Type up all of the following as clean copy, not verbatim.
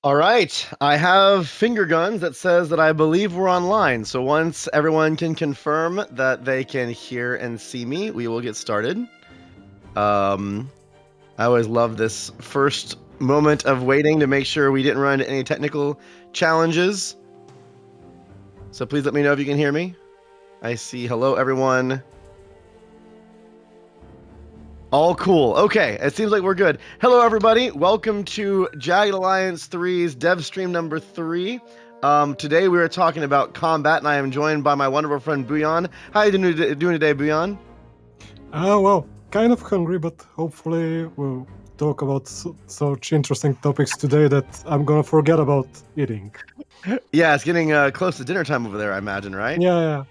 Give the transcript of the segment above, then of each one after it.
All right, I have finger guns that says that I believe we're online. So once everyone can confirm that they can hear and see me, we will get started. Um, I always love this first moment of waiting to make sure we didn't run into any technical challenges. So please let me know if you can hear me. I see hello everyone. All cool. Okay, it seems like we're good. Hello, everybody. Welcome to Jagged Alliance 3's dev stream number 3. Today we are talking about combat, and I am joined by my wonderful friend Buyan. How are you doing today, Buyan? Well, kind of hungry, but hopefully we'll talk about such interesting topics today that I'm gonna forget about eating. Yeah, it's getting close to dinner time over there, I imagine, right? Yeah.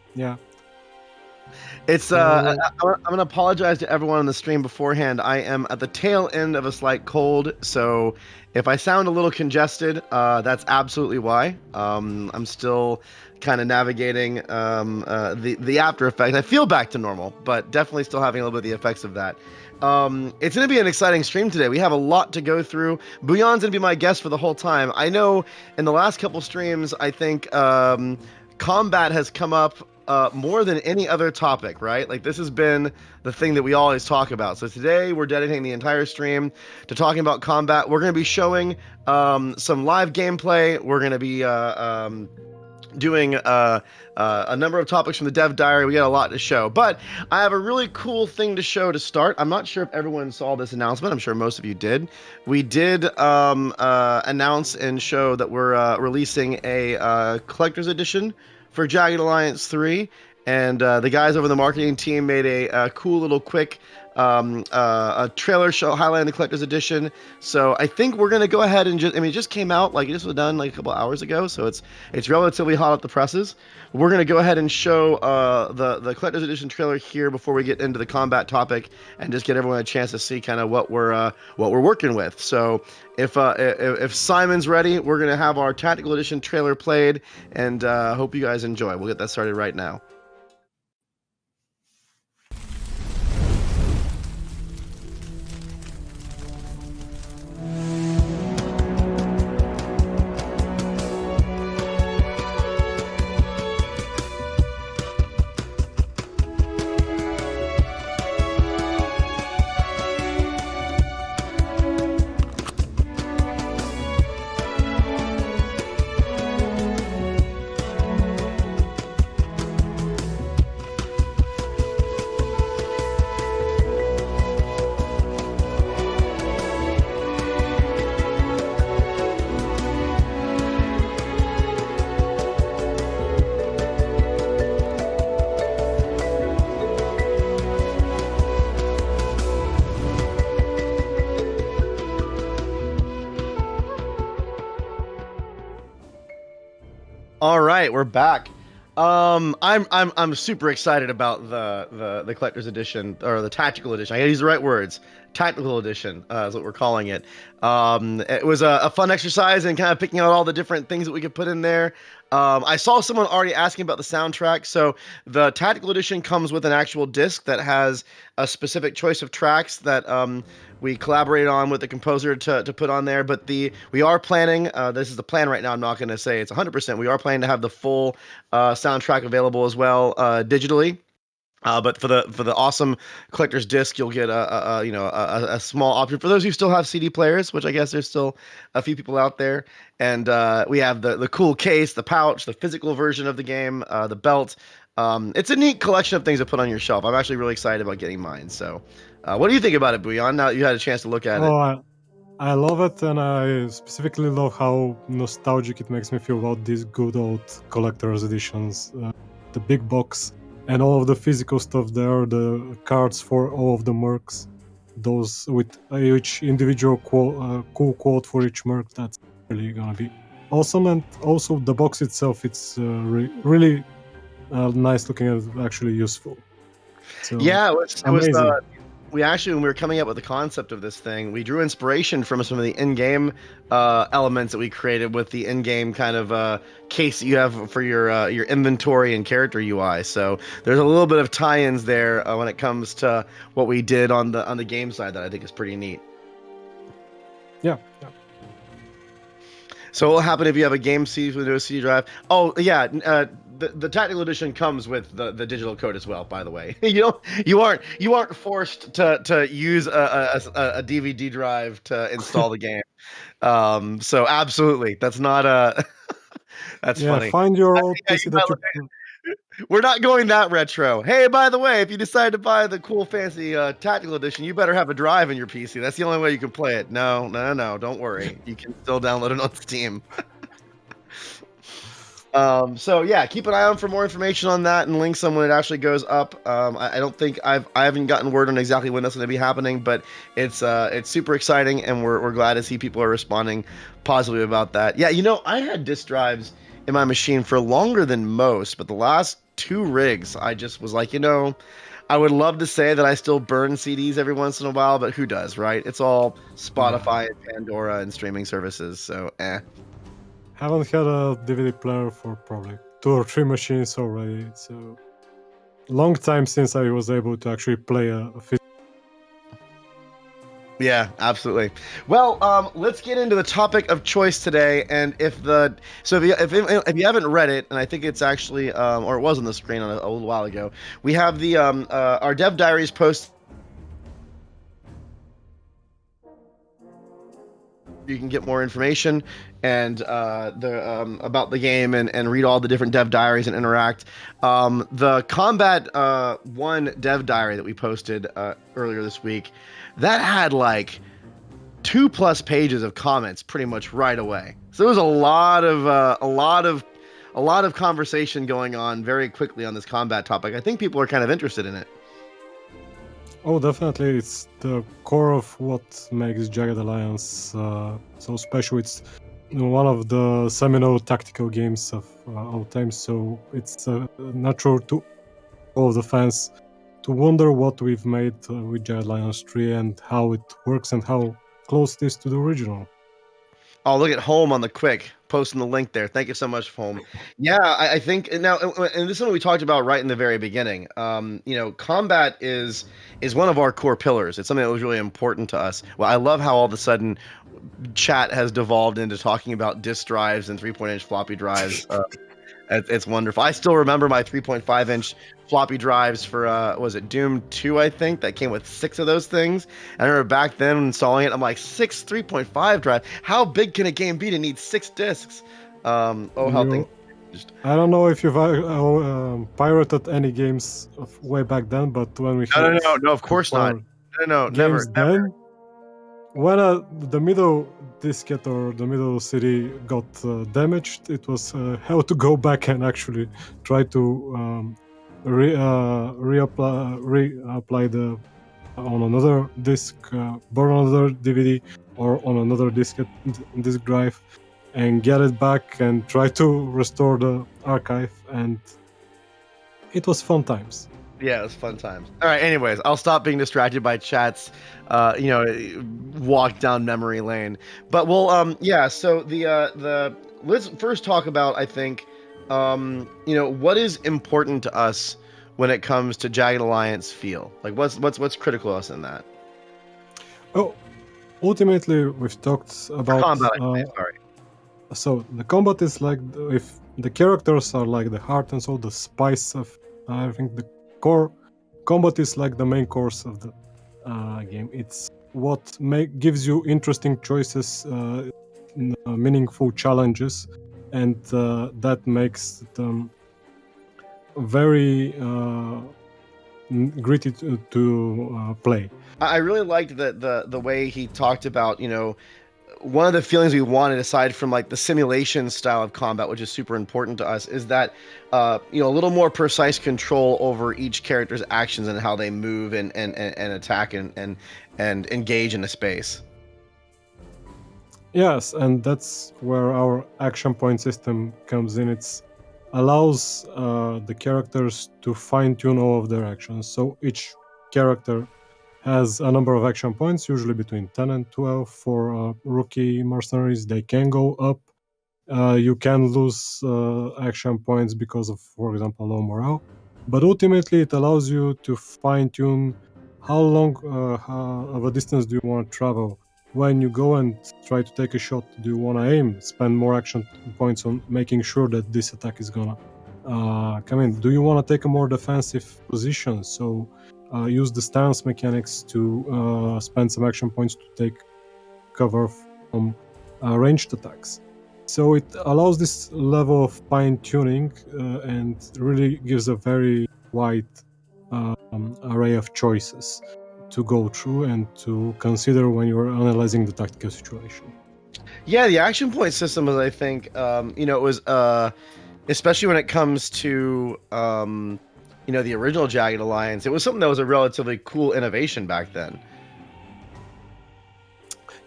It's So, I'm gonna apologize to everyone on the stream beforehand. I am at the tail end of a slight cold, so if I sound a little congested, that's absolutely why. I'm still kind of navigating the after effects. I feel back to normal, but definitely still having a little bit of the effects of that. It's going to be an exciting stream today. We have a lot to go through. Buyan's going to be my guest for the whole time. I know in the last couple streams, I think combat has come up more than any other topic, right? Like this has been the thing that we always talk about. So today we're dedicating the entire stream to talking about combat. We're going to be showing some live gameplay. We're going to be doing a number of topics from the dev diary. We got a lot to show, but I have a really cool thing to show to start. I'm not sure if everyone saw this announcement. I'm sure most of you did. We did announce and show that we're releasing a collector's edition for Jagged Alliance 3, and the guys over the marketing team made a cool little quick a trailer show highlighting the collector's edition. So I think we're gonna go ahead and it just came out, like it just was done like a couple hours ago, so it's relatively hot off the presses. We're gonna go ahead and show the collector's edition trailer here before we get into the combat topic, and just get everyone a chance to see kind of what we're working with. So if Simon's ready, we're gonna have our tactical edition trailer played, and hope you guys enjoy. We'll get that started right now. All right, we're back. I'm super excited about the collector's edition, or the tactical edition. I gotta use the right words. Tactical edition is what we're calling it. It was a fun exercise in kind of picking out all the different things that we could put in there. I saw someone already asking about the soundtrack. So the tactical edition comes with an actual disc that has a specific choice of tracks that we collaborated on with the composer to put on there. But we are planning. This is the plan right now. I'm not going to say it's 100%. We are planning to have the full soundtrack available as well digitally. But for the awesome collector's disc, you'll get a small option for those who still have CD players, which I guess there's still a few people out there. And we have the cool case, the pouch, the physical version of the game, the belt. It's a neat collection of things to put on your shelf. I'm actually really excited about getting mine. So, what do you think about it, Buyan? Now that you had a chance to look at it. oh, I love it, and I specifically love how nostalgic it makes me feel about these good old collector's editions. The big box and all of the physical stuff there, the cards for all of the mercs, those with each individual cool quote for each merc. That's really gonna be awesome. And also the box itself, it's really nice looking and actually useful. So Yeah, it was amazing. we actually, when we were coming up with the concept of this thing, we drew inspiration from some of the in-game elements that we created with the in-game kind of case that you have for your inventory and character UI. So there's a little bit of tie-ins there when it comes to what we did on the game side that I think is pretty neat. Yeah. So what will happen if you have a game CD with a CD drive? Oh yeah, the technical edition comes with the digital code as well. By the way, you aren't forced to use a DVD drive to install the game. So absolutely, that's not a that's Yeah, funny. find your old Yeah, PC that you. we're not going that retro. Hey, by the way, if you decide to buy the cool fancy tactical edition, you better have a drive in your PC. That's the only way you can play it. No, no, no, no. Don't worry. You can still download it on Steam. So yeah, keep an eye out for more information on that and links on when it actually goes up. I don't think I haven't gotten word on exactly when that's going to be happening, but it's super exciting and we're glad to see people are responding positively about that. Yeah, I had disk drives in my machine for longer than most, but the last two rigs, I just was like, I would love to say that I still burn CDs every once in a while, but who does, right? It's all Yeah. Spotify and Pandora and streaming services, so eh. Haven't had a DVD player for probably 2 or 3 machines already. So long time since I was able to actually play a physical. Yeah, absolutely. Well, let's get into the topic of choice today. And if you haven't read it, and I think it's actually or it was on the screen a little while ago, we have the our Dev Diaries post. You can get more information and the about the game and read all the different dev diaries and interact. The Combat One dev diary that we posted earlier this week, that had like 2+ pages of comments pretty much right away. So there was a lot of conversation going on very quickly on this combat topic. I think people are kind of interested in it. Oh, definitely, it's the core of what makes Jagged Alliance so special. It's one of the seminal tactical games of all time, so it's natural to all of the fans to wonder what we've made with Jagged Alliance 3 and how it works and how close it is to the original. Oh, look at Home on the quick posting the link there. Thank you so much, Home. Yeah, I think now, and this is what we talked about right in the very beginning. Combat is one of our core pillars. It's something that was really important to us. Well, I love how all of a sudden chat has devolved into talking about disk drives and 3-point-inch floppy drives. It's wonderful. I still remember my 3.5-inch floppy drives for was it Doom 2, I think, that came with 6 of those things. I remember back then installing it, I'm like, 6 3.5 drive. How big can a game be to need 6 discs? How things You, changed. I don't know if you've pirated any games of way back then, but when we No, had no, no, no, of to course not. power No, no, never, games never. then, when the middle diskette or the middle CD got damaged, it was how to go back and actually try to reapply the on another disk, burn another DVD or on another disk drive, and get it back and try to restore the archive. And it was fun times. Yeah, it was fun times. All right. Anyways, I'll stop being distracted by chats. Walk down memory lane. But yeah. So the let's first talk about I think, what is important to us when it comes to Jagged Alliance feel. Like what's critical to us in that. Oh, ultimately, we've talked For about. combat, I say, sorry. So the combat is like if the characters are like the heart and soul, the spice of. I think the core combat is like the main course of the game. It's what gives you interesting choices, meaningful challenges, and that makes them very gritty to play. I really liked the way he talked about one of the feelings we wanted aside from like the simulation style of combat, which is super important to us, is that a little more precise control over each character's actions and how they move and attack and engage in a space. Yes, and that's where our action point system comes in. It's allows the characters to fine tune all of their actions. So each character has a number of action points, usually between 10 and 12 for rookie mercenaries. They can go up. You can lose action points because of, for example, low morale. But ultimately, it allows you to fine tune how long of a distance do you want to travel. when you go and try to take a shot, do you want to aim, spend more action points on making sure that this attack is gonna come in? Do you want to take a more defensive position? So use the stance mechanics to spend some action points to take cover from ranged attacks. So it allows this level of fine tuning and really gives a very wide array of choices to go through and to consider when you're analyzing the tactical situation. Yeah, the action point system is, I think, it was, especially when it comes to, the original Jagged Alliance, it was something that was a relatively cool innovation back then.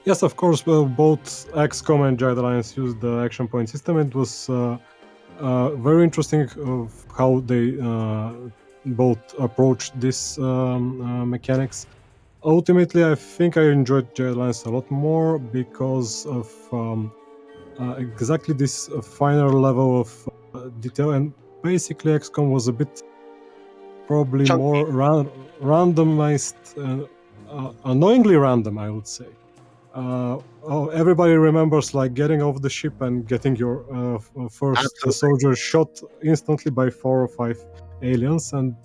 Yes, of course, well, both XCOM and Jagged Alliance used the action point system. It was very interesting of how they both approached this mechanics. Ultimately, I think I enjoyed Jagged Alliance a lot more because of exactly this finer level of detail. And basically, XCOM was a bit probably Chunky. more randomized, annoyingly random, I would say. Everybody remembers like getting off the ship and getting your first Absolutely. soldier shot instantly by 4 or 5 aliens, and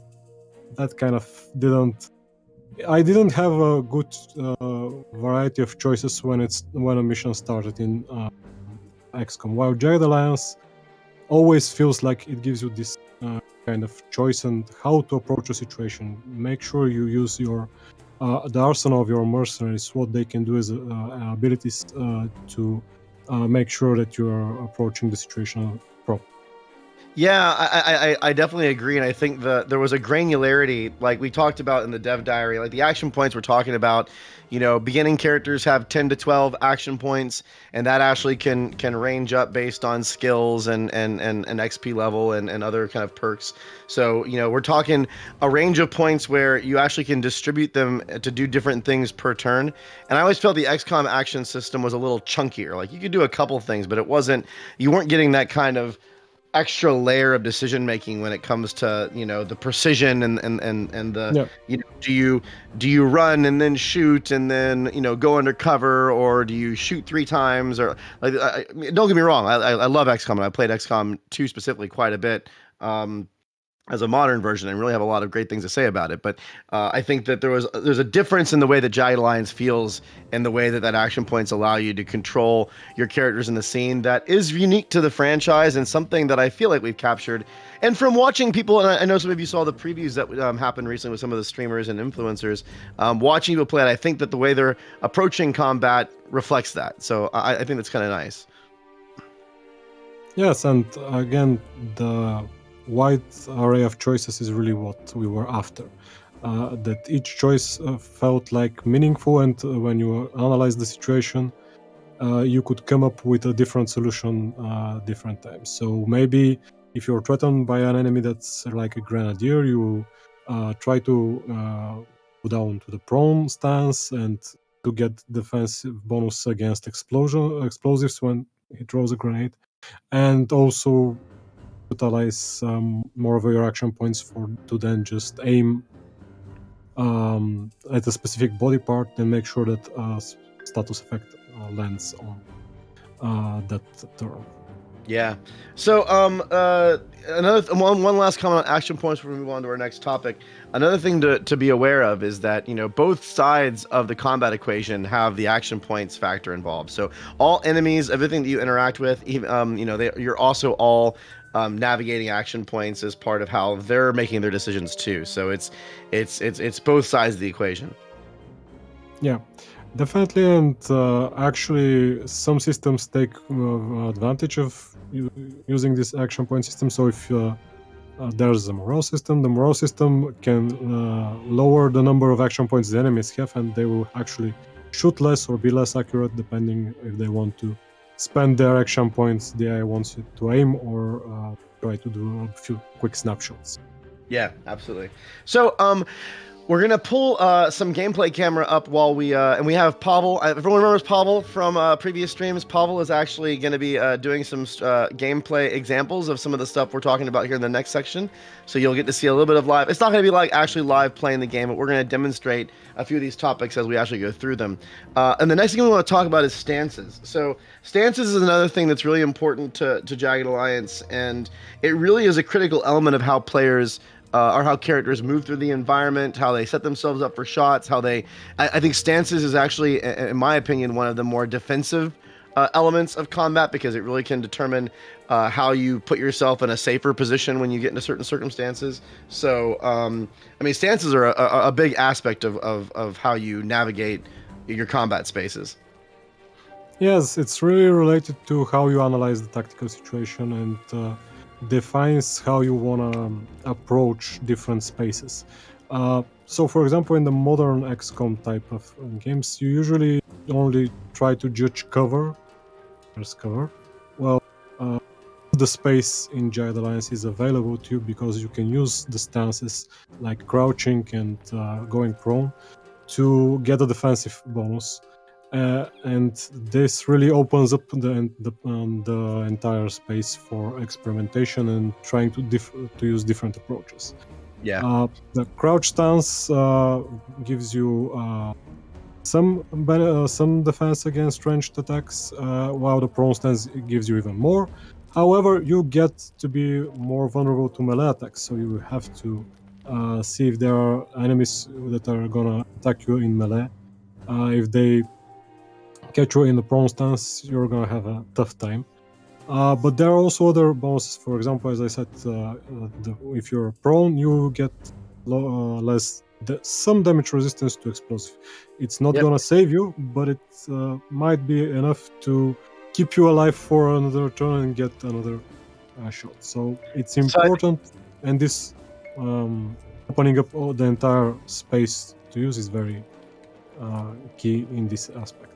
that kind of didn't. I didn't have a good variety of choices when a mission started in XCOM. While Jagged Alliance always feels like it gives you this kind of choice and how to approach a situation. Make sure you use your the arsenal of your mercenaries, what they can do as abilities to make sure that you are approaching the situation properly. Yeah, I definitely agree, and I think there was a granularity, like we talked about in the dev diary, like the action points we're talking about. Beginning characters have 10 to 12 action points, and that actually can range up based on skills and XP level and other kind of perks. So we're talking a range of points where you actually can distribute them to do different things per turn. And I always felt the XCOM action system was a little chunkier. Like you could do a couple things, but you weren't getting that kind of extra layer of decision making when it comes to the precision and the Yeah. do you run and then shoot and then go undercover, or do you shoot 3 times, or like don't get me wrong, I love XCOM, and I played XCOM 2 specifically quite a bit, as a modern version, and really have a lot of great things to say about it. But I think that there's a difference in the way that Jagged Alliance feels and the way that action points allow you to control your characters in the scene that is unique to the franchise, and something that I feel like we've captured. And from watching people, and I know some of you saw the previews that happened recently with some of the streamers and influencers, watching people play it, I think that the way they're approaching combat reflects that. So I think that's kind of nice. Yes, and again, the wide array of choices is really what we were after. That each choice felt like meaningful, and when you analyze the situation, you could come up with a different solution different times. So maybe if you're threatened by an enemy that's like a grenadier, you try to go down to the prone stance and to get defensive bonus against explosives when he throws a grenade, and also utilize more of your action points for to then just aim at a specific body part and make sure that status effect lands on that turn. Yeah. So, another one last comment on action points before we move on to our next topic. Another thing to be aware of is that both sides of the combat equation have the action points factor involved. So all enemies, everything that you interact with, even you're also all navigating action points as part of how they're making their decisions too. So it's both sides of the equation. Yeah, definitely. And actually, some systems take advantage of using this action point system. So if there's a morale system, the morale system can lower the number of action points the enemies have, and they will actually shoot less or be less accurate depending if they want to spend their action points the AI wants you to aim, or try to do a few quick snapshots. Yeah, absolutely. So, We're gonna pull some gameplay camera up while we and we have Pavel. Everyone remembers Pavel from previous streams. Pavel is actually going to be doing some gameplay examples of some of the stuff we're talking about here in the next section. So you'll get to see a little bit of live. It's not going to be like actually live playing the game, but we're going to demonstrate a few of these topics as we actually go through them. And the next thing we want to talk about is stances. So stances is another thing that's really important to Jagged Alliance, and it really is a critical element of how players or how characters move through the environment, how they set themselves up for shots, how they. I think stances is actually, in my opinion, one of the more defensive elements of combat because it really can determine how you put yourself in a safer position when you get into certain circumstances. So, I mean, stances are a big aspect of how you navigate your combat spaces. Yes, it's really related to how you analyze the tactical situation and defines how you want to approach different spaces. So, for example, in the modern XCOM type of games, you usually only try to judge cover. There's cover. Well, the space in Jagged Alliance is available to you because you can use the stances like crouching and going prone to get a defensive bonus. And this really opens up the entire space for experimentation and trying to use different approaches. Yeah. The crouch stance gives you some defense against ranged attacks, while the prone stance gives you even more. However, you get to be more vulnerable to melee attacks, so you have to see if there are enemies that are gonna attack you in melee. If they catch you in the prone stance, you're gonna have a tough time. But there are also other bonuses. For example, as I said, if you're prone, you get less some damage resistance to explosive. It's not Yep. gonna save you, but it might be enough to keep you alive for another turn and get another shot. So it's important, and this opening up the entire space to use is very key in this aspect.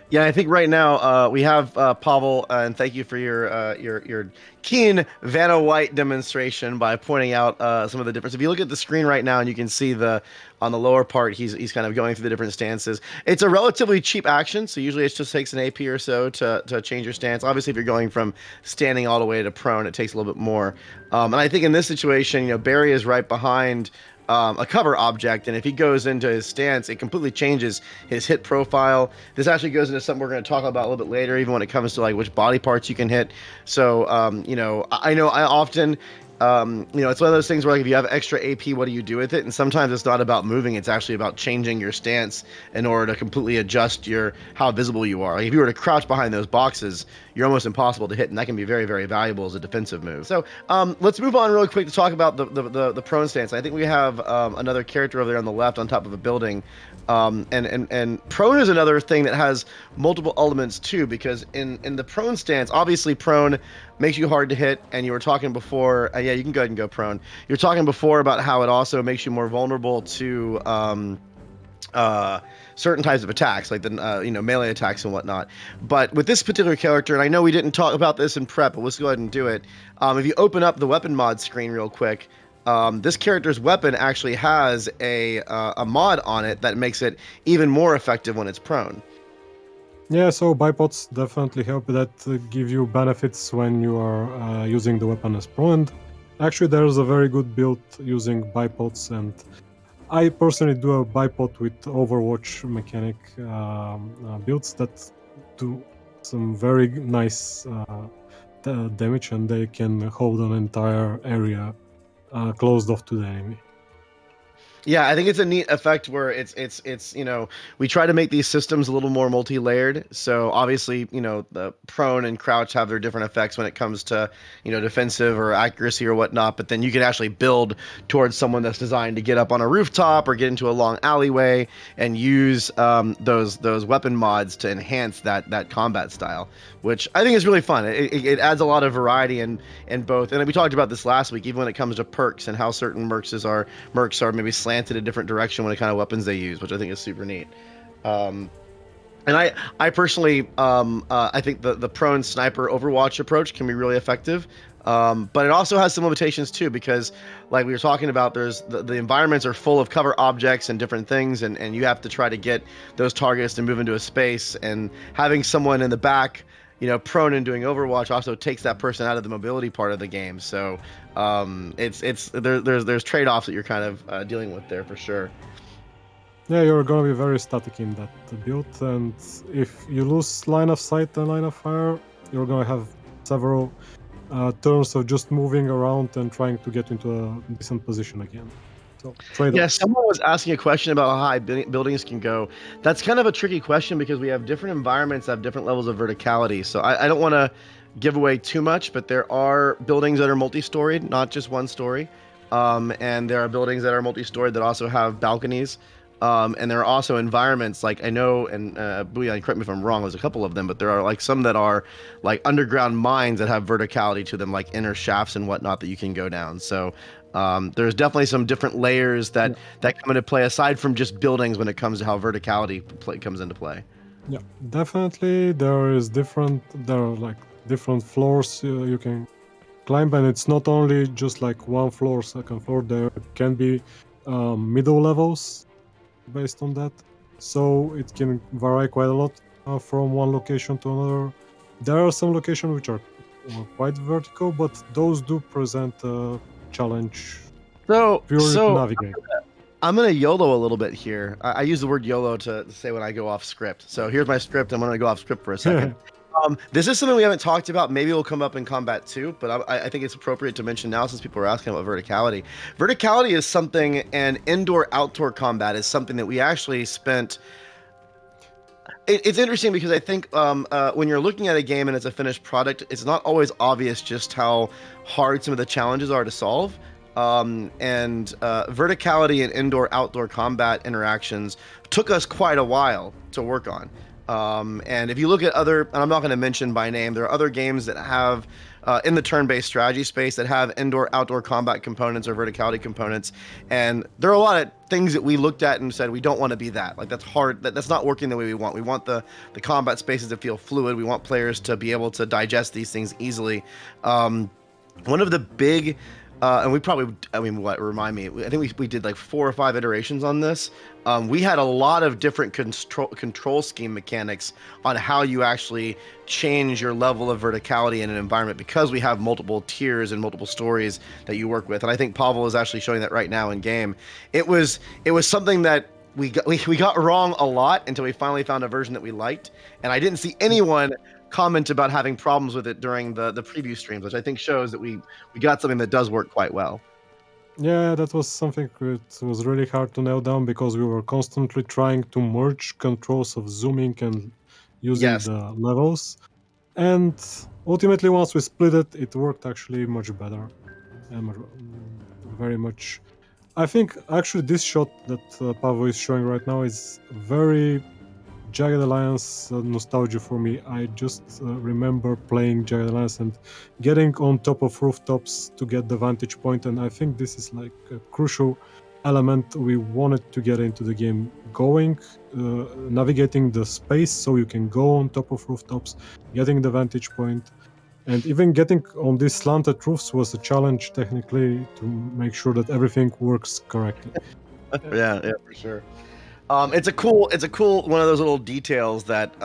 Yeah, I think right now we have Pavel, and thank you for your keen Vanna White demonstration by pointing out some of the difference. If you look at the screen right now, and you can see on the lower part, he's kind of going through the different stances. It's a relatively cheap action, so usually it just takes an AP or so to change your stance. Obviously, if you're going from standing all the way to prone, it takes a little bit more. And I think in this situation, Barry is right behind a cover object, and if he goes into his stance, it completely changes his hit profile. This actually goes into something we're going to talk about a little bit later, even when it comes to like which body parts you can hit. So I know I often it's one of those things where like if you have extra AP, what do you do with it? And sometimes it's not about moving; it's actually about changing your stance in order to completely adjust how visible you are. Like if you were to crouch behind those boxes, you're almost impossible to hit, and that can be very, very valuable as a defensive move. So let's move on really quick to talk about the prone stance. I think we have another character over there on the left on top of a building. And prone is another thing that has multiple elements too, because in the prone stance, obviously prone makes you hard to hit, and you were talking before. Yeah, you can go ahead and go prone. You're talking before about how it also makes you more vulnerable to certain types of attacks, like the melee attacks and whatnot. But with this particular character, and I know we didn't talk about this in prep, but let's go ahead and do it. If you open up the weapon mod screen real quick. This character's weapon actually has a mod on it that makes it even more effective when it's prone. Yeah, so bipods definitely help that give you benefits when you are using the weapon as prone. And actually, there's a very good build using bipods, and I personally do a bipod with Overwatch mechanic builds that do some very nice damage, and they can hold an entire area closed off to the enemy. Yeah, I think it's a neat effect where it's we try to make these systems a little more multi-layered. So obviously, the prone and crouch have their different effects when it comes to, defensive or accuracy or whatnot, but then you can actually build towards someone that's designed to get up on a rooftop or get into a long alleyway and use those weapon mods to enhance that combat style, which I think is really fun. It adds a lot of variety in both. And we talked about this last week, even when it comes to perks and how certain mercs are maybe slanted a different direction when the kind of weapons they use, which I think is super neat. And I personally I think the prone sniper Overwatch approach can be really effective. But it also has some limitations too, because like we were talking about, there's the environments are full of cover objects and different things, and you have to try to get those targets to move into a space. And having someone in the back, prone and doing Overwatch also takes that person out of the mobility part of the game. So there's trade-offs that you're kind of dealing with there for sure. Yeah, you're gonna be very static in that build, and if you lose line of sight and line of fire, you're gonna have several turns of just moving around and trying to get into a decent position again. So Yeah, trade-offs. someone was asking a question about how high buildings can go. That's kind of a tricky question because we have different environments that have different levels of verticality. So I don't want to give away too much, but there are buildings that are multi-storied, not just one story. And there are buildings that are multi-storied that also have balconies. And there are also environments like I know, and Booyan, correct me if I'm wrong, there's a couple of them, but there are like some that are like underground mines that have verticality to them, like inner shafts and whatnot that you can go down. So there's definitely some different layers that come into play aside from just buildings when it comes to how verticality comes into play. Yeah, definitely there are like different floors you can climb, and it's not only just like one floor, second floor. There can be middle levels based on that, so it can vary quite a lot from one location to another. There are some locations which are quite vertical, but those do present a challenge So purely to so navigate. I'm gonna YOLO a little bit here. I use the word YOLO to say when I go off script. So here's my script. I'm gonna go off script for a second. This is something we haven't talked about. Maybe it'll come up in combat too, but I think it's appropriate to mention now since people are asking about verticality. Verticality is something, and indoor-outdoor combat is something that we actually spent. It's interesting because I think when you're looking at a game and it's a finished product, it's not always obvious just how hard some of the challenges are to solve. And verticality and indoor-outdoor combat interactions took us quite a while to work on. And if you look at other, and I'm not going to mention by name, there are other games that have in the turn-based strategy space that have indoor-outdoor combat components or verticality components, and there are a lot of things that we looked at and said we don't want to be that. Like that's hard. That's not working the way we want. We want the combat spaces to feel fluid. We want players to be able to digest these things easily. One of the big and we probably, I mean, what remind me? I think we did like 4 or 5 iterations on this. We had a lot of different control scheme mechanics on how you actually change your level of verticality in an environment because we have multiple tiers and multiple stories that you work with. And I think Pavel is actually showing that right now in game. It was something that we got wrong a lot until we finally found a version that we liked. And I didn't see anyone comment about having problems with it during the preview streams, which I think shows that we got something that does work quite well. Yeah, that was something that was really hard to nail down because we were constantly trying to merge controls of zooming and using Yes. the levels. And ultimately, once we split it, it worked actually much better. And very much. I think actually this shot that Pavo is showing right now is very Jagged Alliance nostalgia for me. I just remember playing Jagged Alliance and getting on top of rooftops to get the vantage point, and I think this is like a crucial element we wanted to get into the game. Going, navigating the space so you can go on top of rooftops, getting the vantage point, and even getting on these slanted roofs was a challenge technically to make sure that everything works correctly. Yeah, for sure. It's a cool one of those little details that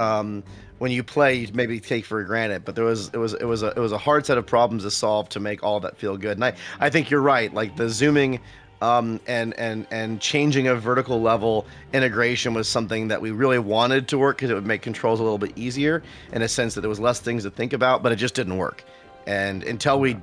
when you play you maybe take for granted, but it was a hard set of problems to solve to make all that feel good. And I think you're right. Like the zooming and changing of vertical level integration was something that we really wanted to work because it would make controls a little bit easier in a sense that there was less things to think about, but it just didn't work. And until we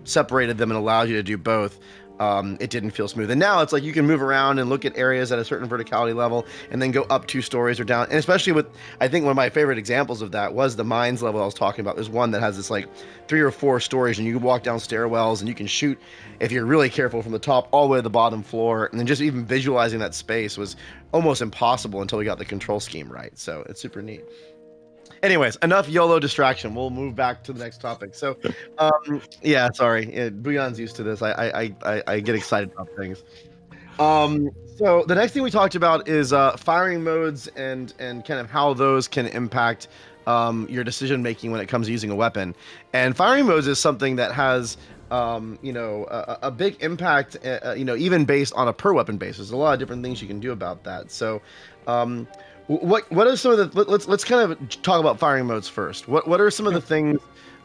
separated them and allowed you to do both, it didn't feel smooth. And now it's like you can move around and look at areas at a certain verticality level and then go up 2 stories or down. And especially with, I think one of my favorite examples of that was the mines level I was talking about. There's one that has this like 3 or 4 stories and you can walk down stairwells and you can shoot if you're really careful from the top all the way to the bottom floor. And then just even visualizing that space was almost impossible until we got the control scheme right. So it's super neat. Anyways, enough YOLO distraction. We'll move back to the next topic. So, yeah, sorry, Buyan's used to this. I get excited about things. So the next thing we talked about is firing modes and kind of how those can impact your decision making when it comes to using a weapon. And firing modes is something that has a big impact, even based on a per weapon basis. There's a lot of different things you can do about that. So, um, what are some of the let's kind of talk about firing modes first. What are some of Yeah. the things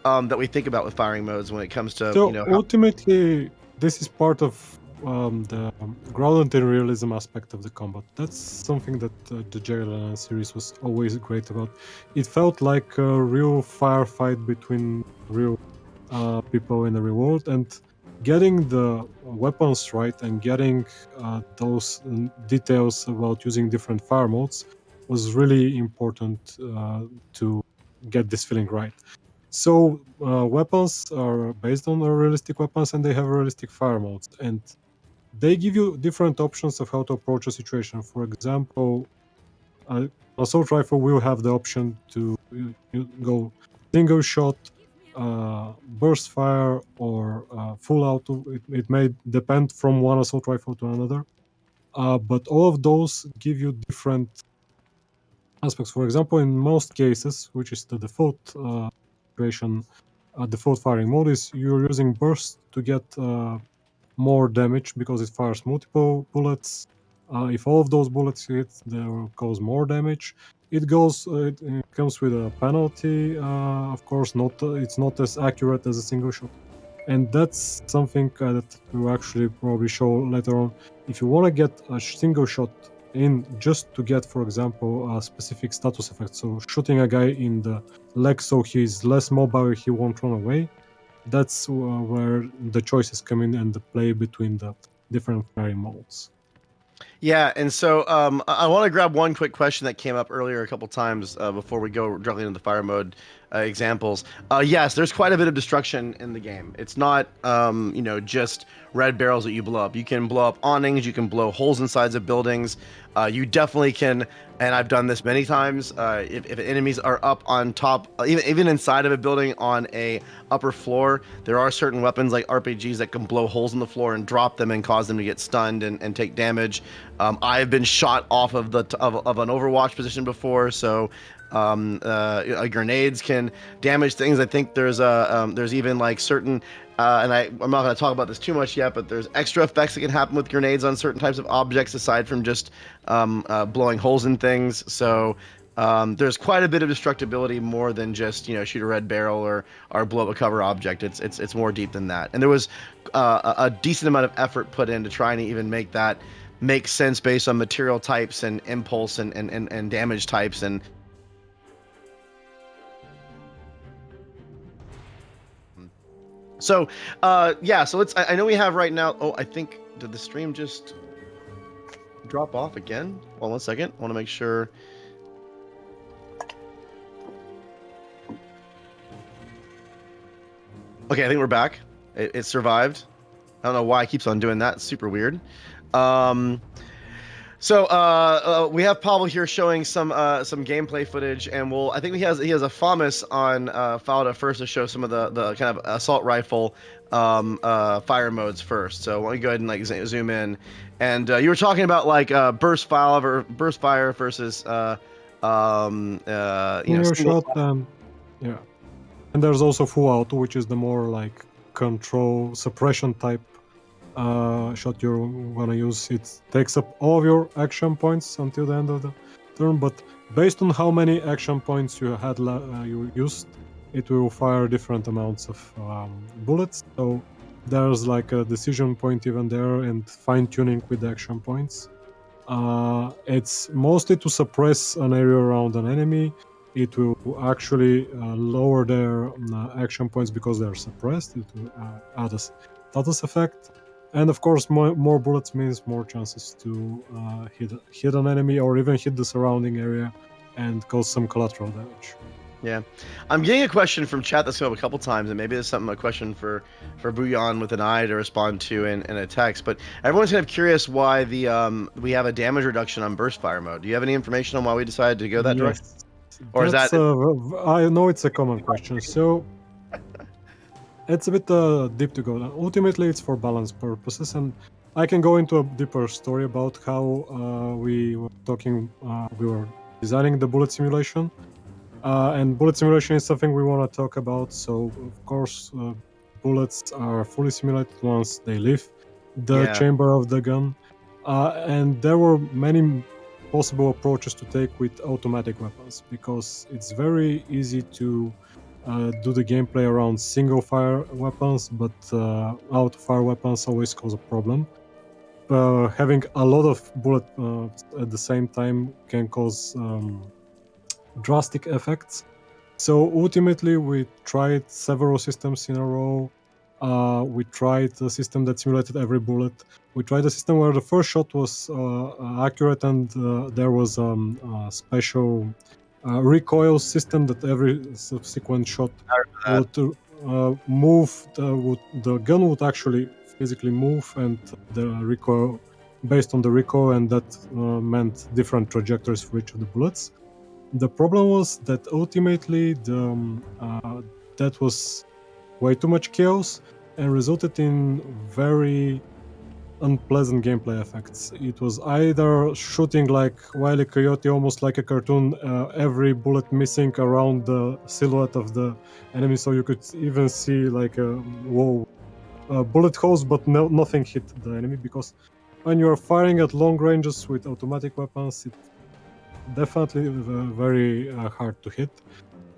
that we think about with firing modes when it comes to So ultimately, this is part of the grounded in realism aspect of the combat. That's something that the Jagged Alliance series was always great about. It felt like a real firefight between real people in the real world, and getting the weapons right and getting those details about using different fire modes was really important to get this feeling right. So weapons are based on realistic weapons, and they have realistic fire modes, and they give you different options of how to approach a situation. For example, an assault rifle will have the option to go single shot, burst fire, or full auto. It may depend from one assault rifle to another, but all of those give you different aspects. For example, in most cases, which is the default situation, default firing mode is you're using burst to get more damage because it fires multiple bullets. If all of those bullets hit, they will cause more damage. It comes with a penalty. Of course, not it's not as accurate as a single shot, and that's something that we'll actually probably show later on. If you want to get a single shot in just to get, for example, a specific status effect, so shooting a guy in the leg so he's less mobile, he won't run away, that's where the choices come in and the play between the different firing modes. Yeah, and so I want to grab one quick question that came up earlier a couple times before we go directly into the fire mode examples. Yes, there's quite a bit of destruction in the game. It's not just red barrels that you blow up. You can blow up awnings. You can blow holes inside of buildings. You definitely can, and I've done this many times. If enemies are up on top, even inside of a building on a upper floor, there are certain weapons like RPGs that can blow holes in the floor and drop them and cause them to get stunned and take damage. I've been shot off of of an Overwatch position before, so grenades can damage things. I think there's even like certain I'm not going to talk about this too much yet, but there's extra effects that can happen with grenades on certain types of objects aside from just blowing holes in things. So there's quite a bit of destructibility more than just shoot a red barrel or blow up a cover object. It's more deep than that. And there was a decent amount of effort put in to trying to even make that make sense based on material types and impulse and damage types and so so let's I know we have right now. Oh, I think did the stream just drop off again? Hold on 1 second. I want to make sure. Okay, I think we're back. It survived. I don't know why it keeps on doing that. It's super weird. So we have Pavel here showing some gameplay footage, and I think he has a FAMAS on Falda first to show some of the kind of assault rifle fire modes first. So why don't you go ahead and like zoom in, and you were talking about like burst fire versus Single single. shot, yeah. And there's also full auto, which is the more like control suppression type shot you're gonna use. It takes up all of your action points until the end of the turn, but based on how many action points you had you used, it will fire different amounts of bullets. So there's like a decision point even there and fine tuning with the action points. It's mostly to suppress an area around an enemy. It will actually lower their action points because they're suppressed. It will add a status effect. And of course, more bullets means more chances to hit an enemy or even hit the surrounding area and cause some collateral damage. Yeah, I'm getting a question from chat that's come up a couple times, and maybe there's a question for Bouillon with an eye to respond to in a text. But everyone's kind of curious why we have a damage reduction on burst fire mode. Do you have any information on why we decided to go that direction? Or is that I know it's a common question. So it's a bit deep to go. Ultimately, it's for balance purposes, and I can go into a deeper story about how we were designing the bullet simulation. And bullet simulation is something we want to talk about. So, of course, bullets are fully simulated once they leave the Yeah. chamber of the gun. And there were many possible approaches to take with automatic weapons because it's very easy to do the gameplay around single fire weapons, but auto fire weapons always cause a problem. Having a lot of bullet at the same time can cause drastic effects. So ultimately, we tried several systems in a row. We tried a system that simulated every bullet. We tried a system where the first shot was accurate and there was a special recoil system that every subsequent shot That. would move. The gun would actually physically move, and the recoil based on the recoil, and that meant different trajectories for each of the bullets. The problem was that ultimately that was way too much chaos and resulted in very unpleasant gameplay effects. It was either shooting like Wile E. Coyote, almost like a cartoon, every bullet missing around the silhouette of the enemy, so you could even see like a bullet holes, but nothing hit the enemy because when you are firing at long ranges with automatic weapons, it definitely very hard to hit.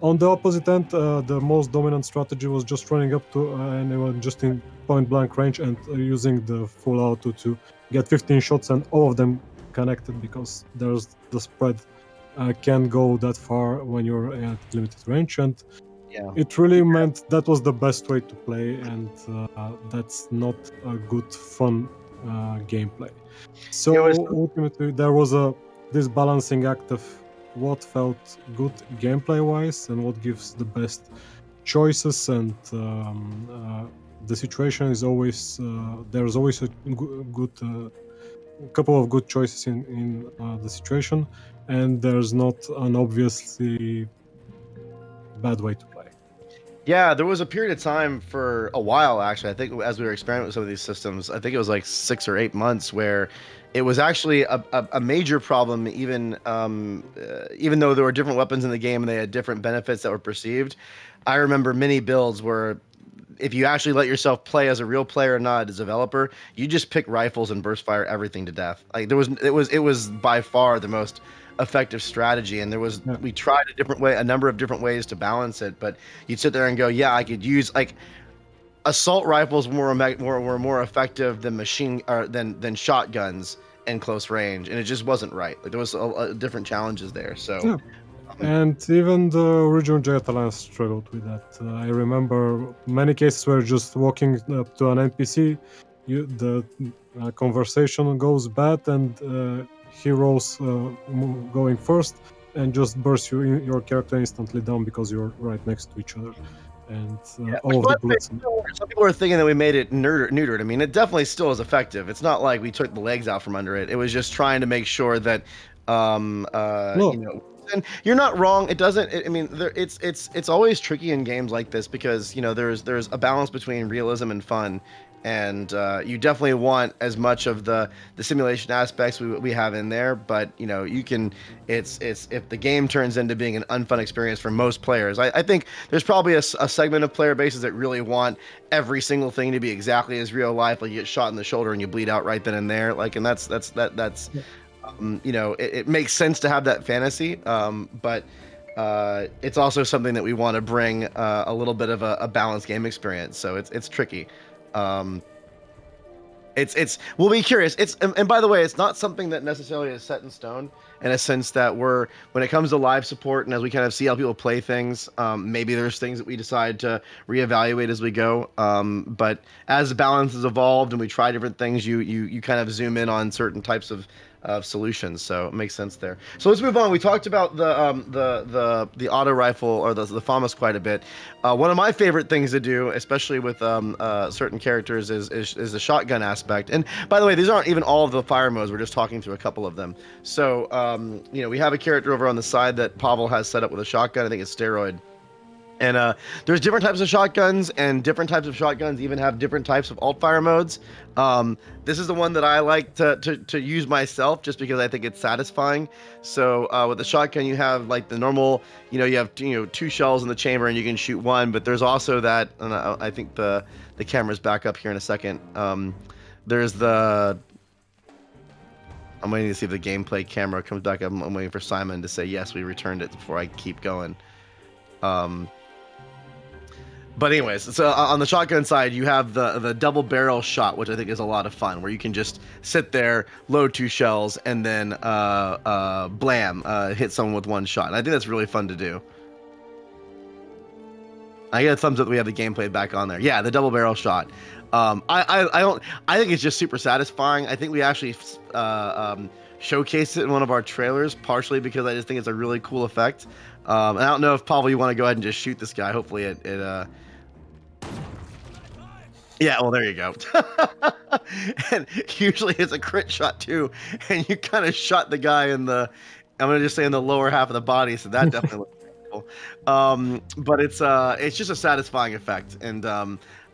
On the opposite end, the most dominant strategy was just running up to anyone just in point blank range and using the full auto to get 15 shots and all of them connected because there's the spread can go that far when you're at limited range, and Yeah. it really meant that was the best way to play, and that's not a good fun gameplay. It was. So ultimately, there was a this balancing act of what felt good gameplay wise and what gives the best choices, and the situation is always there's always a good couple of good choices in the situation, and there's not an obviously bad way to play. Yeah, there was a period of time for a while, actually. I think as we were experimenting with some of these systems, I think it was like 6 or 8 months where it was actually a major problem, even though there were different weapons in the game and they had different benefits that were perceived. I remember many builds where if you actually let yourself play as a real player, not as a developer, you just pick rifles and burst fire everything to death. Like it was by far the most effective strategy, and Yeah. we tried a number of different ways to balance it, but you'd sit there and go, yeah, I could use like assault rifles were more effective than machine or than shotguns in close range, and it just wasn't right. Like there was different challenges there. So Yeah. And even the original Jagged Alliance struggled with that. I remember many cases where just walking up to an NPC, the conversation goes bad, and heroes going first and just burst your character instantly down because you're right next to each other, and yeah, all of the let's bullets. some people are thinking that we made it neutered. I mean, it definitely still is effective. It's not like we took the legs out from under it. It was just trying to make sure that, No, and you're not wrong. It doesn't. I mean, it's always tricky in games like this because there's a balance between realism and fun, and you definitely want as much of the simulation aspects we have in there. But you can. It's if the game turns into being an unfun experience for most players. I think there's probably a segment of player bases that really want every single thing to be exactly as real life. Like you get shot in the shoulder and you bleed out right then and there. Like, and that's it makes sense to have that fantasy, but it's also something that we want to bring a little bit of a balanced game experience. So it's tricky. Um, it's we'll be curious. And by the way, it's not something that necessarily is set in stone in a sense that when it comes to live support and as we kind of see how people play things, maybe there's things that we decide to reevaluate as we go. But as the balance has evolved and we try different things, you kind of zoom in on certain types of solutions. So it makes sense there. So let's move on. We talked about the auto rifle or the FAMAS quite a bit. One of my favorite things to do, especially with certain characters, is the shotgun aspect. And by the way, these aren't even all of the fire modes. We're just talking through a couple of them. So we have a character over on the side that Pavel has set up with a shotgun. I think it's Steroid. And there's different types of shotguns, and different types of shotguns even have different types of alt fire modes. This is the one that I like to use myself, just because I think it's satisfying. So with the shotgun, you have like the normal, you have two shells in the chamber, and you can shoot one. But there's also that, and I think the camera's back up here in a second. There's the I'm waiting to see if the gameplay camera comes back up. I'm waiting for Simon to say yes, we returned it before I keep going. But anyways, so on the shotgun side, you have the double barrel shot, which I think is a lot of fun, where you can just sit there, load two shells, and then blam, hit someone with one shot. And I think that's really fun to do. I get a thumbs up that we have the gameplay back on there. Yeah, the double barrel shot. I think it's just super satisfying. I think we actually showcased it in one of our trailers, partially because I just think it's a really cool effect. And I don't know if Pavel, you want to go ahead and just shoot this guy. Hopefully it yeah, well, there you go. And usually it's a crit shot too, and you kind of shot the guy in the, I'm gonna just say in the lower half of the body, so that definitely looks cool. But it's just a satisfying effect, and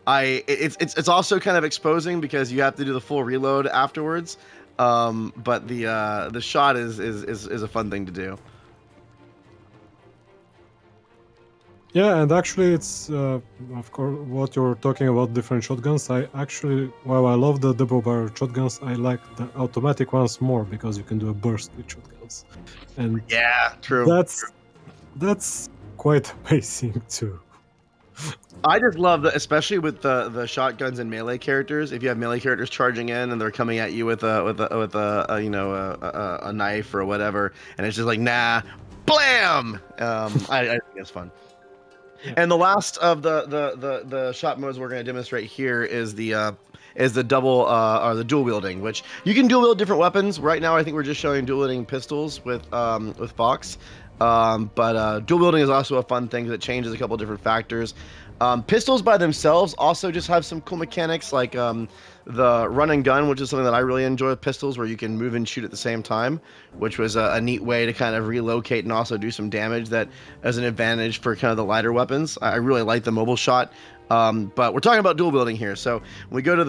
it's also kind of exposing because you have to do the full reload afterwards. But the shot is a fun thing to do. Yeah, and actually, it's of course what you're talking about, different shotguns. While I love the double barrel shotguns, I like the automatic ones more because you can do a burst with shotguns, and Yeah, true. That's quite amazing too. I just love that, especially with the shotguns and melee characters. If you have melee characters charging in and they're coming at you with a knife or whatever, and it's just like blam. I think it's fun. Yeah. And the last of the shot modes we're going to demonstrate here is the double or the dual wielding, which you can dual wield different weapons. Right now, I think we're just showing dual wielding pistols with Fox. But dual wielding is also a fun thing that changes a couple different factors. Pistols by themselves also just have some cool mechanics, like the run and gun, which is something that I really enjoy with pistols, where you can move and shoot at the same time, which was a neat way to kind of relocate and also do some damage that as an advantage for kind of the lighter weapons. I really like the mobile shot. But we're talking about dual wielding here. So when we go to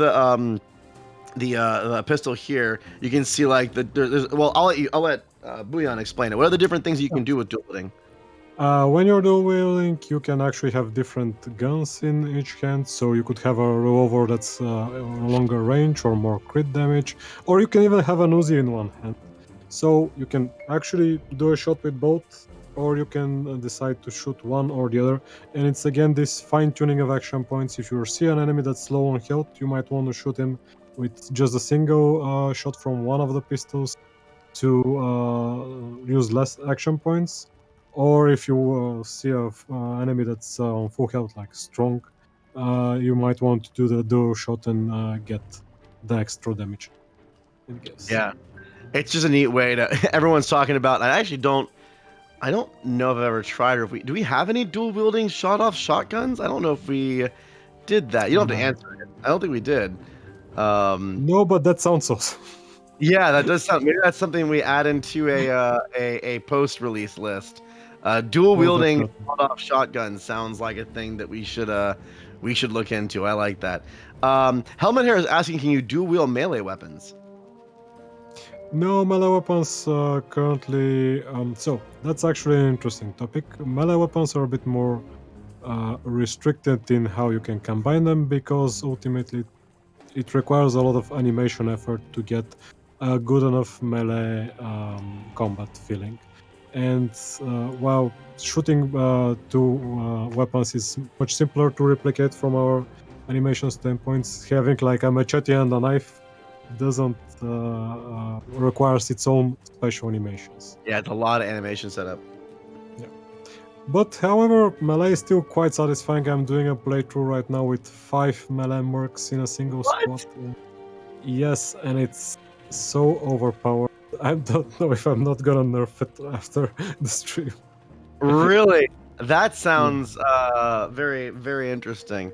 the pistol here, you can see like well, I'll let Bouillon explain it. What are the different things you can do with dual wielding? When you're dual wielding, you can actually have different guns in each hand. So you could have a revolver that's longer range or more crit damage, or you can even have an Uzi in one hand. So you can actually do a shot with both, or you can decide to shoot one or the other. And it's again this fine tuning of action points. If you see an enemy that's low on health, you might want to shoot him with just a single shot from one of the pistols to use less action points. Or if you see an enemy that's on full health, like strong, you might want to do the dual shot and get the extra damage, I guess. Yeah, it's just a neat way to. Everyone's talking about. I don't know if I've ever tried, or if do we have any dual wielding shot off shotguns? I don't know if we did that. You don't have to answer it. I don't think we did. No, but that sounds awesome. Yeah, that does sound. Maybe that's something we add into a post-release list. Dual wielding shot-off shotguns sounds like a thing that we should look into. I like that. Helmet Hair is asking, can you dual wield melee weapons? No melee weapons currently. So that's actually an interesting topic. Melee weapons are a bit more restricted in how you can combine them because ultimately it requires a lot of animation effort to get a good enough melee combat feeling. And while shooting two weapons is much simpler to replicate from our animation standpoints, having like a machete and a knife doesn't requires its own special animations. Yeah, it's a lot of animation setup. Yeah. But however, melee is still quite satisfying. I'm doing a playthrough right now with 5 melee mercs in a single squad. Yes, and it's so overpowered. I don't know if I'm not gonna nerf it after the stream. Really? That sounds very, very interesting.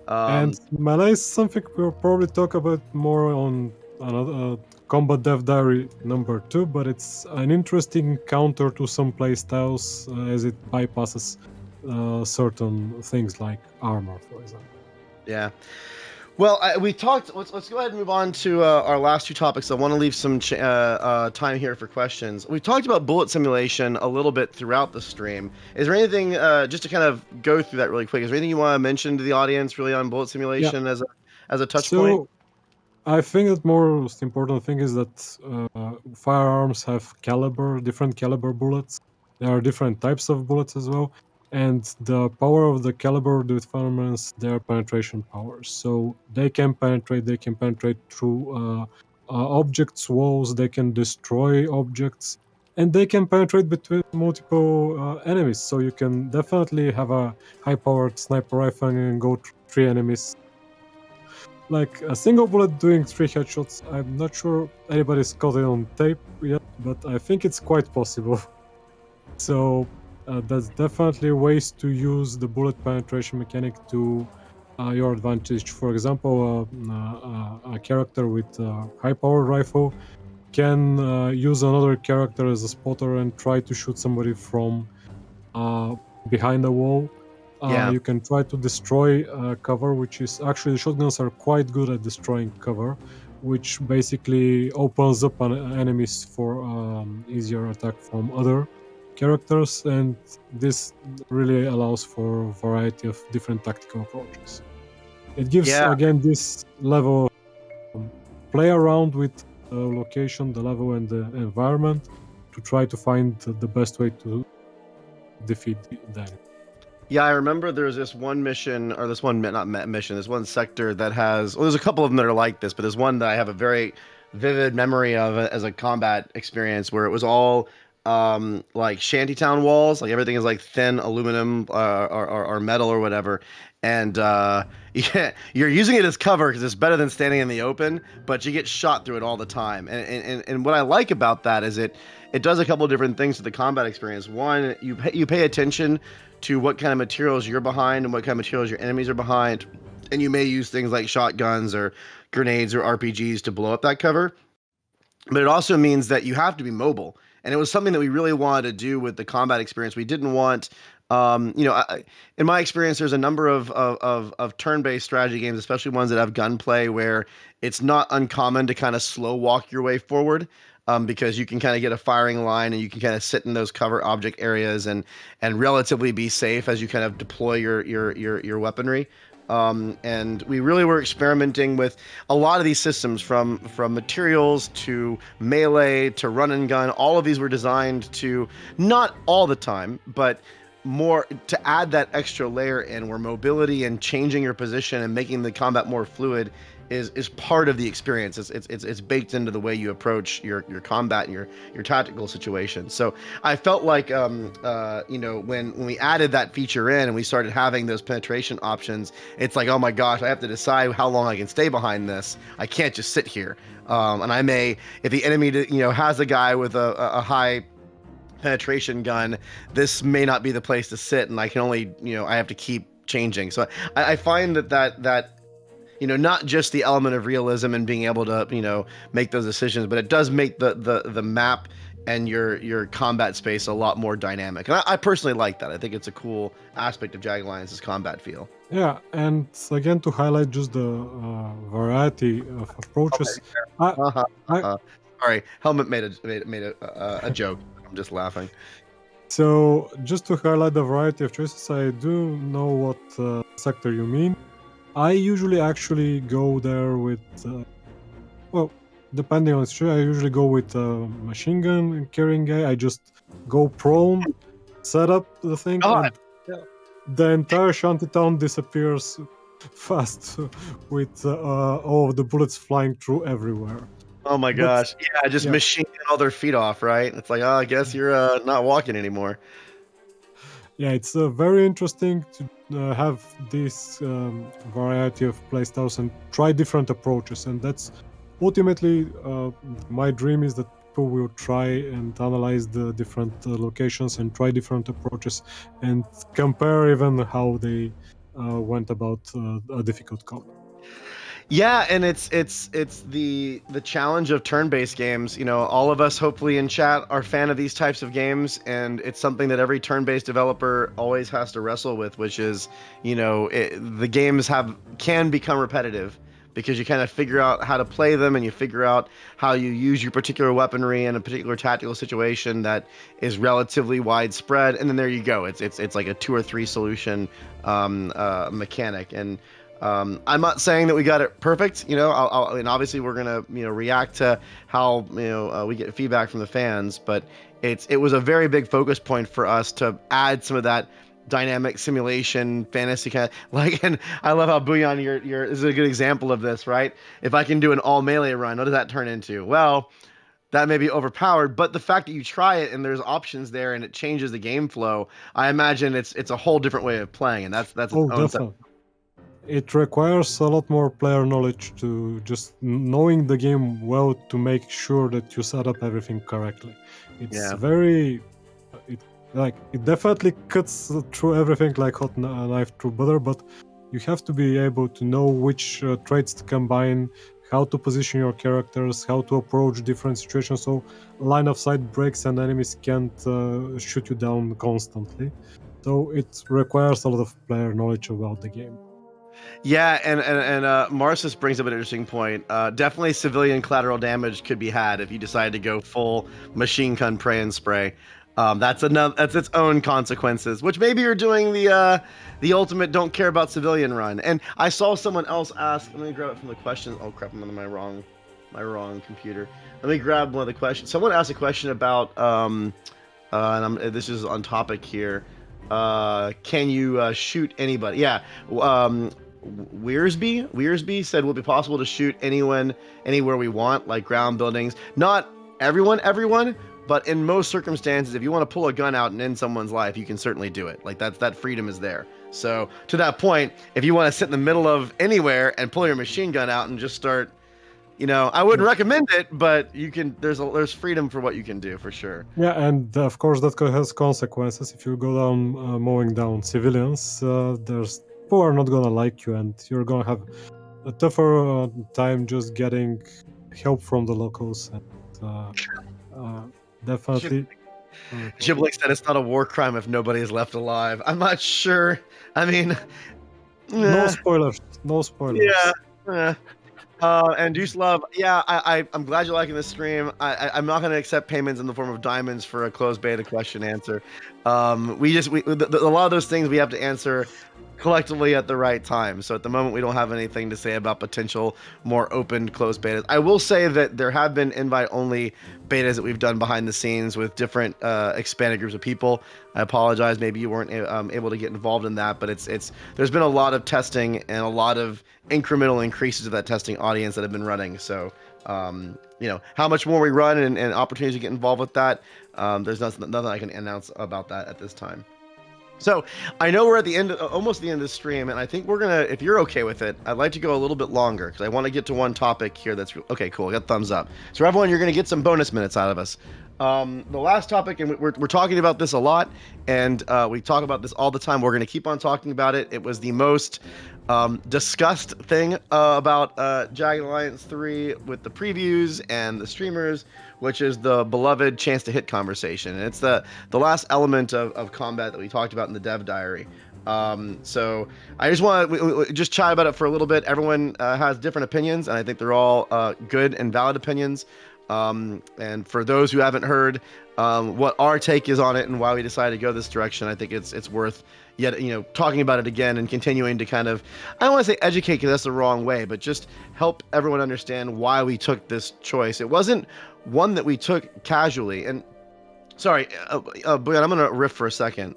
And melee is something we'll probably talk about more on another Combat Dev Diary number 2, but it's an interesting counter to some playstyles as it bypasses certain things like armor, for example. Yeah. Well, we talked. Let's go ahead and move on to our last two topics. I want to leave some time here for questions. We talked about bullet simulation a little bit throughout the stream. Is there anything just to kind of go through that really quick? Is there anything you want to mention to the audience really on bullet Yeah. simulation as a touch point? So I think that most important thing is that firearms have different caliber bullets. There are different types of bullets as well, and the power of the caliber determines their penetration powers. So they can penetrate. They can penetrate through objects, walls. They can destroy objects, and they can penetrate between multiple enemies. So you can definitely have a high-powered sniper rifle and go through three enemies like a single bullet doing three headshots. I'm not sure anybody's caught it on tape yet, but I think it's quite possible. So that's definitely ways to use the bullet penetration mechanic to your advantage. For example, a character with a high-powered rifle can use another character as a spotter and try to shoot somebody from uh, behind the wall. Yeah. You can try to destroy cover, which is actually shotguns are quite good at destroying cover, which basically opens up enemies for easier attack from other characters, and this really allows for a variety of different tactical approaches. It gives Yeah. again this level play around with the location, the level, and the environment to try to find the best way to defeat the enemy. Yeah, I remember there's this one mission, or this one, not mission, this one sector that has, well, there's a couple of them that are like this, but there's one that I have a very vivid memory of as a combat experience where it was all like shantytown walls, like everything is like thin aluminum or metal or whatever. And yeah, you're using it as cover because it's better than standing in the open, but you get shot through it all the time. And what I like about that is it does a couple of different things to the combat experience. One, you pay attention to what kind of materials you're behind and what kind of materials your enemies are behind. And you may use things like shotguns or grenades or RPGs to blow up that cover. But it also means that you have to be mobile. And it was something that we really wanted to do with the combat experience. We didn't want, in my experience, there's a number of turn-based strategy games, especially ones that have gunplay, where it's not uncommon to kind of slow walk your way forward. Because you can kind of get a firing line and you can kind of sit in those cover object areas and relatively be safe as you kind of deploy your weaponry. And we really were experimenting with a lot of these systems from materials to melee to run and gun. All of these were designed to, not all the time, but more to add that extra layer in where mobility and changing your position and making the combat more fluid is part of the experience. It's baked into the way you approach your combat and your tactical situation. So I felt like when we added that feature in and we started having those penetration options, it's like, oh my gosh, I have to decide how long I can stay behind this. I can't just sit here. And I may, if the enemy has a guy with a high penetration gun, this may not be the place to sit, and I can only I have to keep changing. So I find that not just the element of realism and being able to make those decisions, but it does make the map and your combat space a lot more dynamic. And I personally like that. I think it's a cool aspect of Jagged Alliance's combat feel. Yeah, and again to highlight just the variety of approaches. I, I, Sorry, Helmet made a joke. I'm just laughing. so just to highlight the variety of choices, I do know what sector you mean. I usually actually go there with, well, depending on the situation, I usually go with a machine gun carrying guy. I just go prone, set up the thing, God. and the entire shantytown disappears fast with all of the bullets flying through everywhere. Oh my gosh. Yeah, just machining all their feet off, right? It's like, oh, I guess you're not walking anymore. Yeah, it's very interesting to have this variety of playstyles and try different approaches. And that's ultimately my dream is that people will try and analyze the different locations and try different approaches and compare even how they went about a difficult combat. Yeah, and it's the challenge of turn-based games. You know, all of us hopefully in chat are fan of these types of games, and it's something that every turn-based developer always has to wrestle with, which is, the games can become repetitive because you kind of figure out how to play them and you figure out how you use your particular weaponry in a particular tactical situation that is relatively widespread, and then there you go. It's like a two or three solution mechanic. And I'm not saying that we got it perfect, and obviously we're gonna, react to how, we get feedback from the fans, but it was a very big focus point for us to add some of that dynamic simulation fantasy kind of like. And I love how Bouillon, your this is a good example of this, right? If I can do an all melee run, what does that turn into? Well, that may be overpowered, but the fact that you try it and there's options there and it changes the game flow, I imagine it's a whole different way of playing, and that's its Oh, own set. definitely. It requires a lot more player knowledge to just knowing the game well to make sure that you set up everything correctly. It's Yeah. very, it it definitely cuts through everything like hot knife through butter, but you have to be able to know which traits to combine, how to position your characters, how to approach different situations, so line of sight breaks and enemies can't shoot you down constantly. So it requires a lot of player knowledge about the game. Yeah, and Marcus brings up an interesting point. Definitely, civilian collateral damage could be had if you decide to go full machine gun pray and spray. That's its own consequences. Which maybe you're doing the ultimate don't care about civilian run. And I saw someone else ask. Let me grab it from the question. Oh crap! I'm on my wrong computer. Let me grab one of the questions. Someone asked a question about this is on topic here. Can you shoot anybody? Yeah. Wearsby said, will it be possible to shoot anyone anywhere we want, like ground buildings? Not everyone, but in most circumstances, if you want to pull a gun out and end someone's life, you can certainly do it. Like that freedom is there. So to that point, if you want to sit in the middle of anywhere and pull your machine gun out and just start, I wouldn't recommend it, but you can. There's freedom for what you can do for sure. Yeah, and of course that has consequences. If you go down mowing down civilians, there's people are not gonna like you, and you're gonna have a tougher time just getting help from the locals. And uh, definitely, Ghibli said it's not a war crime if nobody is left alive. I'm not sure. I mean, no eh, spoilers. No spoilers. yeah. eh. And Deuce Love, yeah, I'm glad you're liking this stream. I'm not going to accept payments in the form of diamonds for a closed beta question answer. A lot of those things we have to answer collectively at the right time. So at the moment, we don't have anything to say about potential more open closed betas. I will say that there have been invite only betas that we've done behind the scenes with different expanded groups of people. I apologize, maybe you weren't able to get involved in that, but there's been a lot of testing and a lot of incremental increases of that testing audience that have been running. So how much more we run and opportunities to get involved with that, there's nothing I can announce about that at this time. So I know we're at the end, almost the end of the stream, and I think we're gonna, if you're okay with it, I'd like to go a little bit longer because I want to get to one topic here. That's okay. Cool. I got thumbs up. So everyone, you're gonna get some bonus minutes out of us. The last topic, and we're talking about this a lot, and we talk about this all the time. We're gonna keep on talking about it. It was the most discussed thing about Jagged Alliance 3 with the previews and the streamers, which is the beloved chance to hit conversation. And it's the last element of combat that we talked about in the dev diary. So I just want to just chat about it for a little bit. Everyone has different opinions, and I think they're all good and valid opinions. And for those who haven't heard what our take is on it and why we decided to go this direction, I think it's worth yet talking about it again and continuing to kind of, I don't want to say educate because that's the wrong way, but just help everyone understand why we took this choice. It wasn't one that we took casually. And sorry, Boyan, I'm gonna riff for a second.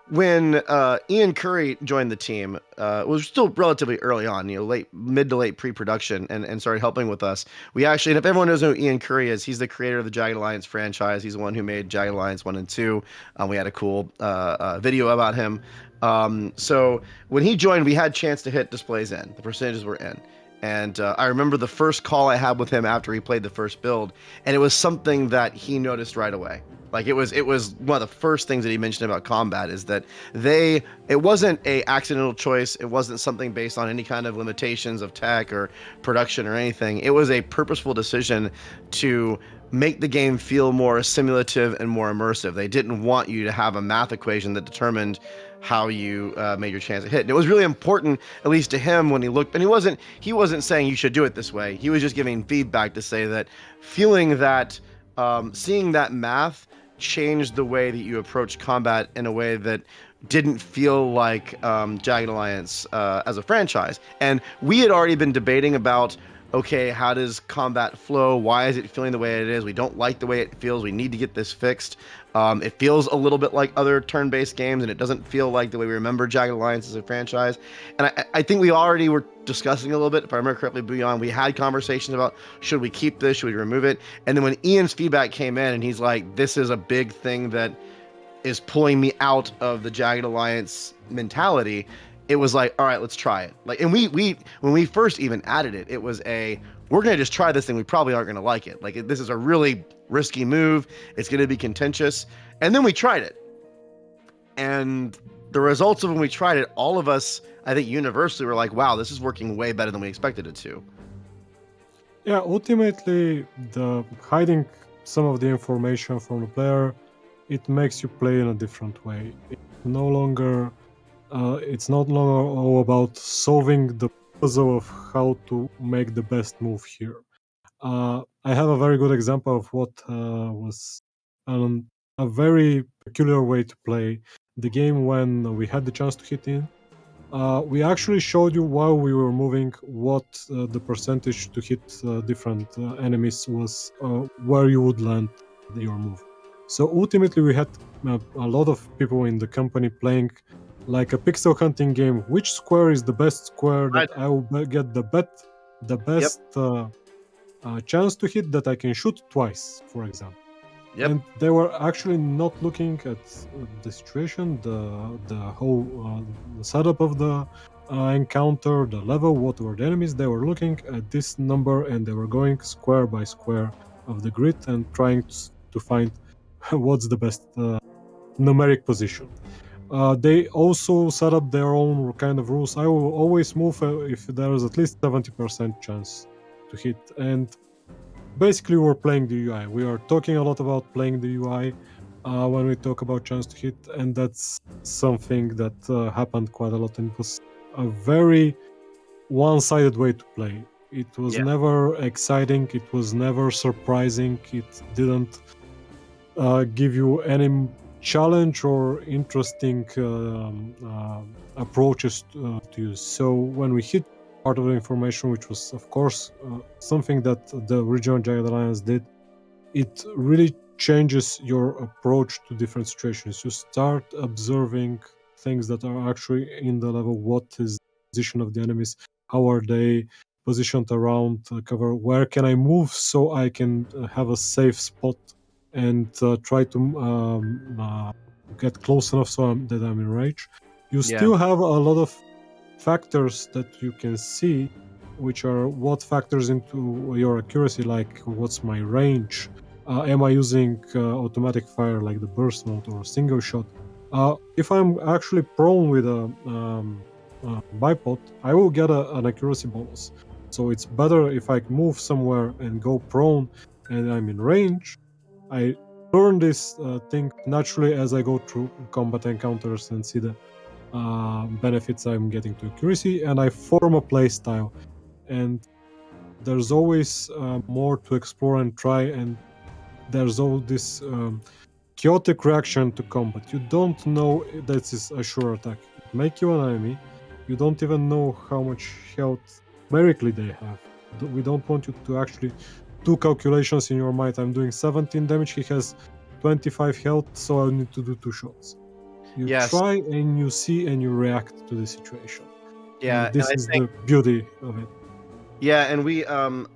When Ian Curry joined the team, it was still relatively early on, mid to late pre-production, and started helping with us. We actually, and if everyone knows who Ian Curry is, he's the creator of the Jagged Alliance franchise. He's the one who made Jagged Alliance 1 and 2. We had a cool video about him. So when he joined, we had chance to hit displays in. The percentages were in. And I remember the first call I had with him after he played the first build, and it was something that he noticed right away. Like it was one of the first things that he mentioned about combat is that it wasn't a accidental choice. It wasn't something based on any kind of limitations of tech or production or anything. It was a purposeful decision to make the game feel more simulative and more immersive. They didn't want you to have a math equation that determined how you made your chance to hit. And it was really important, at least to him, when he looked. And he wasn't saying you should do it this way. He was just giving feedback to say that feeling that, seeing that math changed the way that you approach combat in a way that didn't feel like Jagged Alliance as a franchise. And we had already been debating about, okay, how does combat flow? Why is it feeling the way it is? We don't like the way it feels. We need to get this fixed. It feels a little bit like other turn-based games, and it doesn't feel like the way we remember Jagged Alliance as a franchise. And I think we already were discussing a little bit, if I remember correctly, Beyond. We had conversations about, should we keep this? Should we remove it? And then when Ian's feedback came in, and he's like, this is a big thing that is pulling me out of the Jagged Alliance mentality, it was like, all right, let's try it. Like, and we when we first even added it, it was we're gonna just try this thing. We probably aren't gonna like it. Like, this is a really risky move. It's gonna be contentious. And then we tried it, and the results of when we tried it, all of us, I think, universally were like, wow, this is working way better than we expected it to. Yeah, ultimately, the hiding some of the information from the player, it makes you play in a different way. It's no longer all about solving the puzzle of how to make the best move here. I have a very good example of what was a very peculiar way to play the game when we had the chance to hit in. We actually showed you while we were moving what the percentage to hit different enemies was, where you would land your move. So ultimately, we had a lot of people in the company playing like a pixel hunting game. Which square is the best square that Right. I will get the Yep. best chance to hit that I can shoot twice, for example. Yep. And they were actually not looking at the situation, the whole setup of the encounter, the level, what were the enemies. They were looking at this number and they were going square by square of the grid and trying to find what's the best numeric position. They also set up their own kind of rules. I will always move if there is at least 70% chance to hit. And basically, we're playing the UI. We are talking a lot about playing the UI when we talk about chance to hit, and that's something that happened quite a lot. And it was a very one-sided way to play. It was Yeah. never exciting. It was never surprising. It didn't give you any challenge or interesting approaches to use. So when we hit part of the information, which was of course something that the original Jagged Alliance did, it really changes your approach to different situations. You start observing things that are actually in the level. What is the position of the enemies? How are they positioned around cover? Where can I move so I can have a safe spot and try to get close enough so that I'm in range? You Yeah. still have a lot of factors that you can see, which are what factors into your accuracy, like what's my range, am I using automatic fire like the burst mode or single shot. If I'm actually prone with a bipod, I will get an accuracy bonus. So it's better if I move somewhere and go prone and I'm in range. I learn this thing naturally as I go through combat encounters and see the benefits I'm getting to accuracy, and I form a play style. And there's always more to explore and try, and there's all this chaotic reaction to combat. You don't know that is a sure attack. It make you an enemy. You don't even know how much health numerically they have. We don't want you to actually do calculations in your mind. I'm doing 17 damage. He has 25 health, so I need to do 2 shots. You Yes. try and you see and you react to the situation. Yeah. And And this I is think the beauty of it. Yeah, and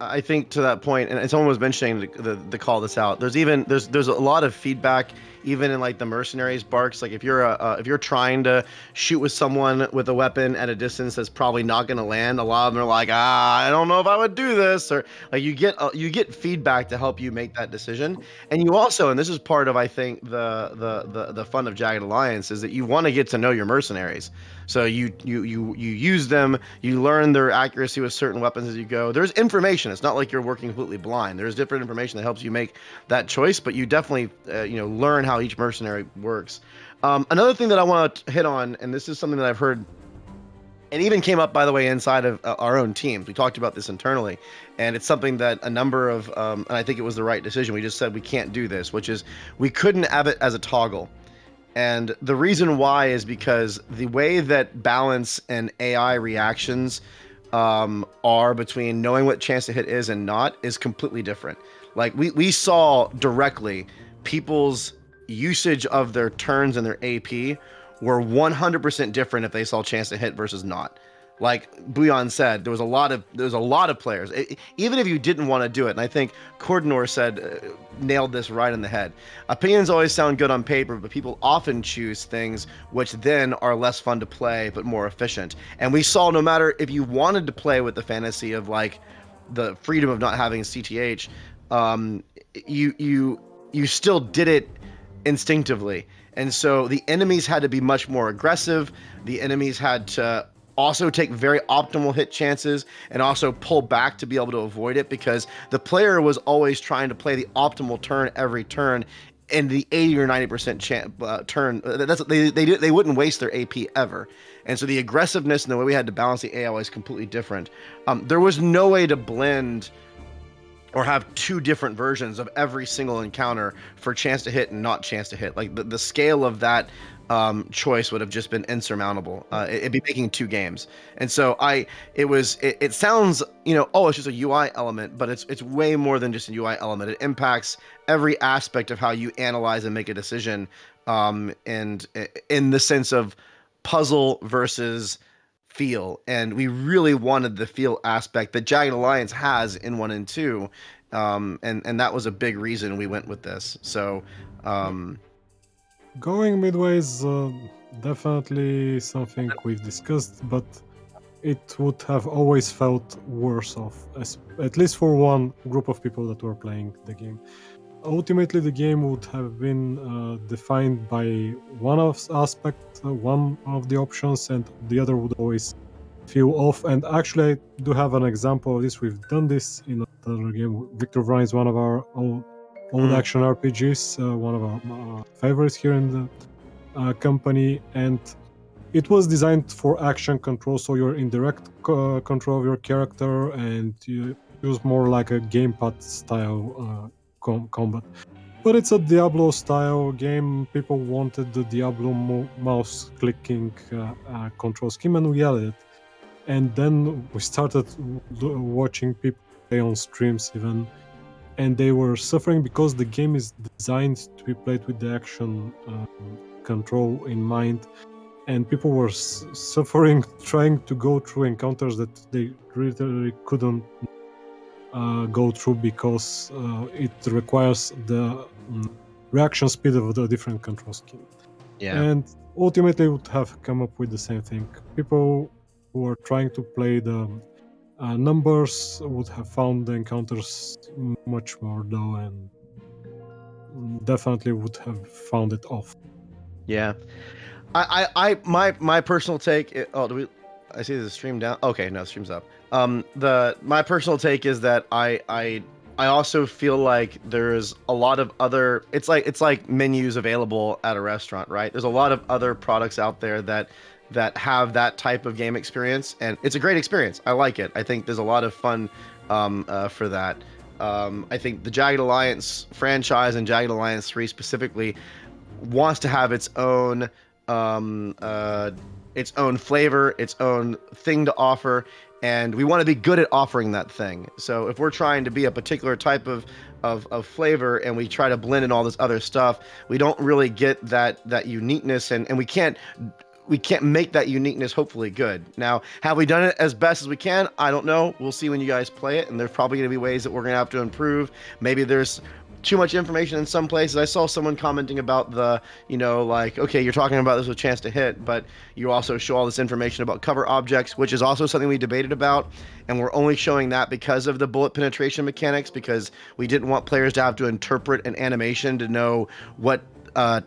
I think to that point, and someone was mentioning to call this out. There's a lot of feedback even in like the mercenaries barks, like if you're trying to shoot with someone with a weapon at a distance that's probably not going to land, a lot of them are like, I don't know if I would do this, or like you get feedback to help you make that decision. And you also, and this is part of I think the fun of Jagged Alliance, is that you want to get to know your mercenaries. So you use them, you learn their accuracy with certain weapons as you go. There's information. It's not like you're working completely blind. There's different information that helps you make that choice, but you definitely learn how each mercenary works. Another thing that I want to hit on, and this is something that I've heard, and even came up, by the way, inside of our own teams. We talked about this internally, and it's something that a number of, and I think it was the right decision. We just said we can't do this, which is we couldn't have it as a toggle. And the reason why is because the way that balance and AI reactions are between knowing what chance to hit is and not is completely different. Like we saw directly people's usage of their turns and their AP were 100% different if they saw chance to hit versus not. Like Buyan said, there was a lot of players. Even if you didn't want to do it, and I think Cordonor said nailed this right in the head. Opinions always sound good on paper, but people often choose things which then are less fun to play but more efficient. And we saw no matter if you wanted to play with the fantasy of like the freedom of not having CTH, you still did it instinctively. And so the enemies had to be much more aggressive. The enemies had to also take very optimal hit chances and also pull back to be able to avoid it, because the player was always trying to play the optimal turn every turn and the 80 or 90% turn. They wouldn't waste their AP ever. And so the aggressiveness and the way we had to balance the AI was completely different. There was no way to blend or have two different versions of every single encounter for chance to hit and not chance to hit. Like the scale of that choice would have just been insurmountable. It'd be making two games. And so it sounds, oh, it's just a UI element, but it's way more than just a UI element. It impacts every aspect of how you analyze and make a decision. And in the sense of puzzle versus feel, and we really wanted the feel aspect that Jagged Alliance has in 1 and 2, and that was a big reason we went with this. So Going midway is definitely something we've discussed, but it would have always felt worse off, at least for one group of people that were playing the game. Ultimately, the game would have been defined by one of one of the options, and the other would always feel off. And actually, I do have an example of this. We've done this in another game. Victor Vrine is one of our old action RPGs, one of our favorites here in the company, and it was designed for action control, so you're in direct control of your character, and you use more like a gamepad style combat. But it's a Diablo style game. People wanted the Diablo mouse clicking control scheme, and we added it. And then we started watching people play on streams even, and they were suffering because the game is designed to be played with the action control in mind, and people were suffering trying to go through encounters that they really couldn't go through because it requires the reaction speed of the different control scheme. yeah. And ultimately would have come up with the same thing. People who are trying to play the numbers would have found the encounters much more dull, and definitely would have found it off. Yeah. My personal take. Oh, do we? I see the stream down. Okay, no, stream's up. My personal take is that I also feel like there's a lot of other. It's like menus available at a restaurant, right? There's a lot of other products out there that have that type of game experience, and it's a great experience. I like it. I think there's a lot of fun for that. I think the Jagged Alliance franchise and Jagged Alliance 3 specifically wants to have its own flavor, its own thing to offer, and we want to be good at offering that thing. So if we're trying to be a particular type of flavor and we try to blend in all this other stuff, we don't really get that uniqueness, and we can't make that uniqueness hopefully good. Now, have we done it as best as we can? I don't know. We'll see when you guys play it, and there's probably going to be ways that we're going to have to improve. Maybe there's too much information in some places. I saw someone commenting about the, like, okay, you're talking about this with chance to hit, but you also show all this information about cover objects, which is also something we debated about. And we're only showing that because of the bullet penetration mechanics, because we didn't want players to have to interpret an animation to know what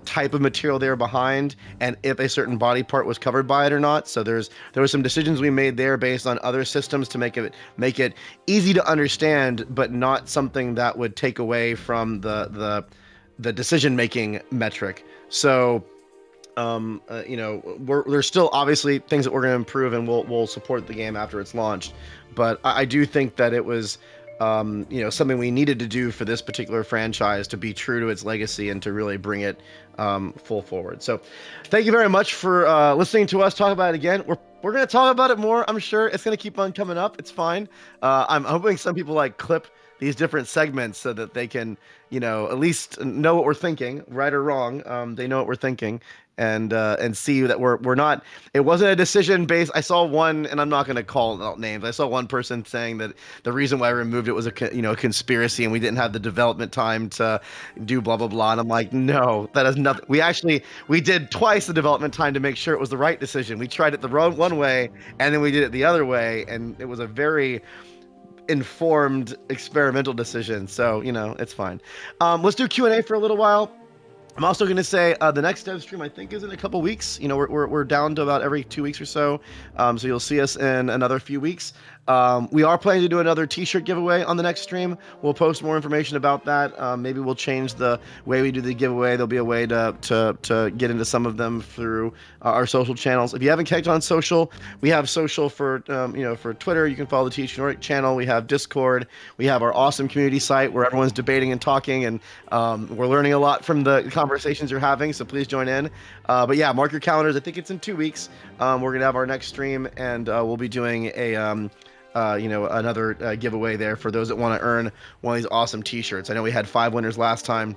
type of material they were behind and if a certain body part was covered by it or not. So there were some decisions we made there based on other systems to make it easy to understand, but not something that would take away from the decision making metric. So there's still obviously things that we're going to improve, and we'll support the game after it's launched. But I do think that it was, something we needed to do for this particular franchise to be true to its legacy and to really bring it full forward. So, thank you very much for listening to us talk about it again. We're going to talk about it more. I'm sure it's going to keep on coming up. It's fine. I'm hoping some people like clip these different segments so that they can, at least know what we're thinking, right or wrong. They know what we're thinking, and see that we're not. It wasn't a decision based. I saw one, and I'm not going to call out names. I saw one person saying that the reason why I removed it was a conspiracy, and we didn't have the development time to do blah blah blah. And I'm like, no, that is nothing. We did twice the development time to make sure it was the right decision. We tried it the wrong one way, and then we did it the other way, and it was a very informed experimental decision. So it's fine. Let's do Q&A for a little while. I'm also going to say the next dev stream I think is in a couple weeks. We're down to about every 2 weeks or so. So you'll see us in another few weeks. We are planning to do another t-shirt giveaway on the next stream. We'll post more information about that. Maybe we'll change the way we do the giveaway. There'll be a way to get into some of them through our social channels. If you haven't checked on social, we have social for for Twitter. You can follow the thqnordic channel. We have Discord. We have our awesome community site where everyone's debating and talking, and we're learning a lot from the conversations you're having. So please join in. But yeah, mark your calendars. I think it's in 2 weeks. We're gonna have our next stream, and we'll be doing a another giveaway there for those that want to earn one of these awesome t-shirts. I know we had 5 winners last time.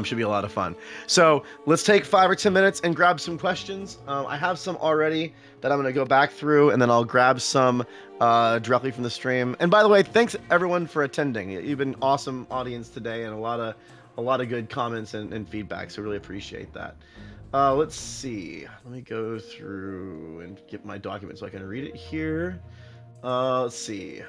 Should be a lot of fun. So let's take 5 or 10 minutes and grab some questions. I have some already that I'm going to go back through, and then I'll grab some directly from the stream. And by the way, thanks everyone for attending. You've been an awesome audience today, and a lot of good comments and feedback. So really appreciate that. Let's see. Let me go through and get my document so I can read it here. Let's see.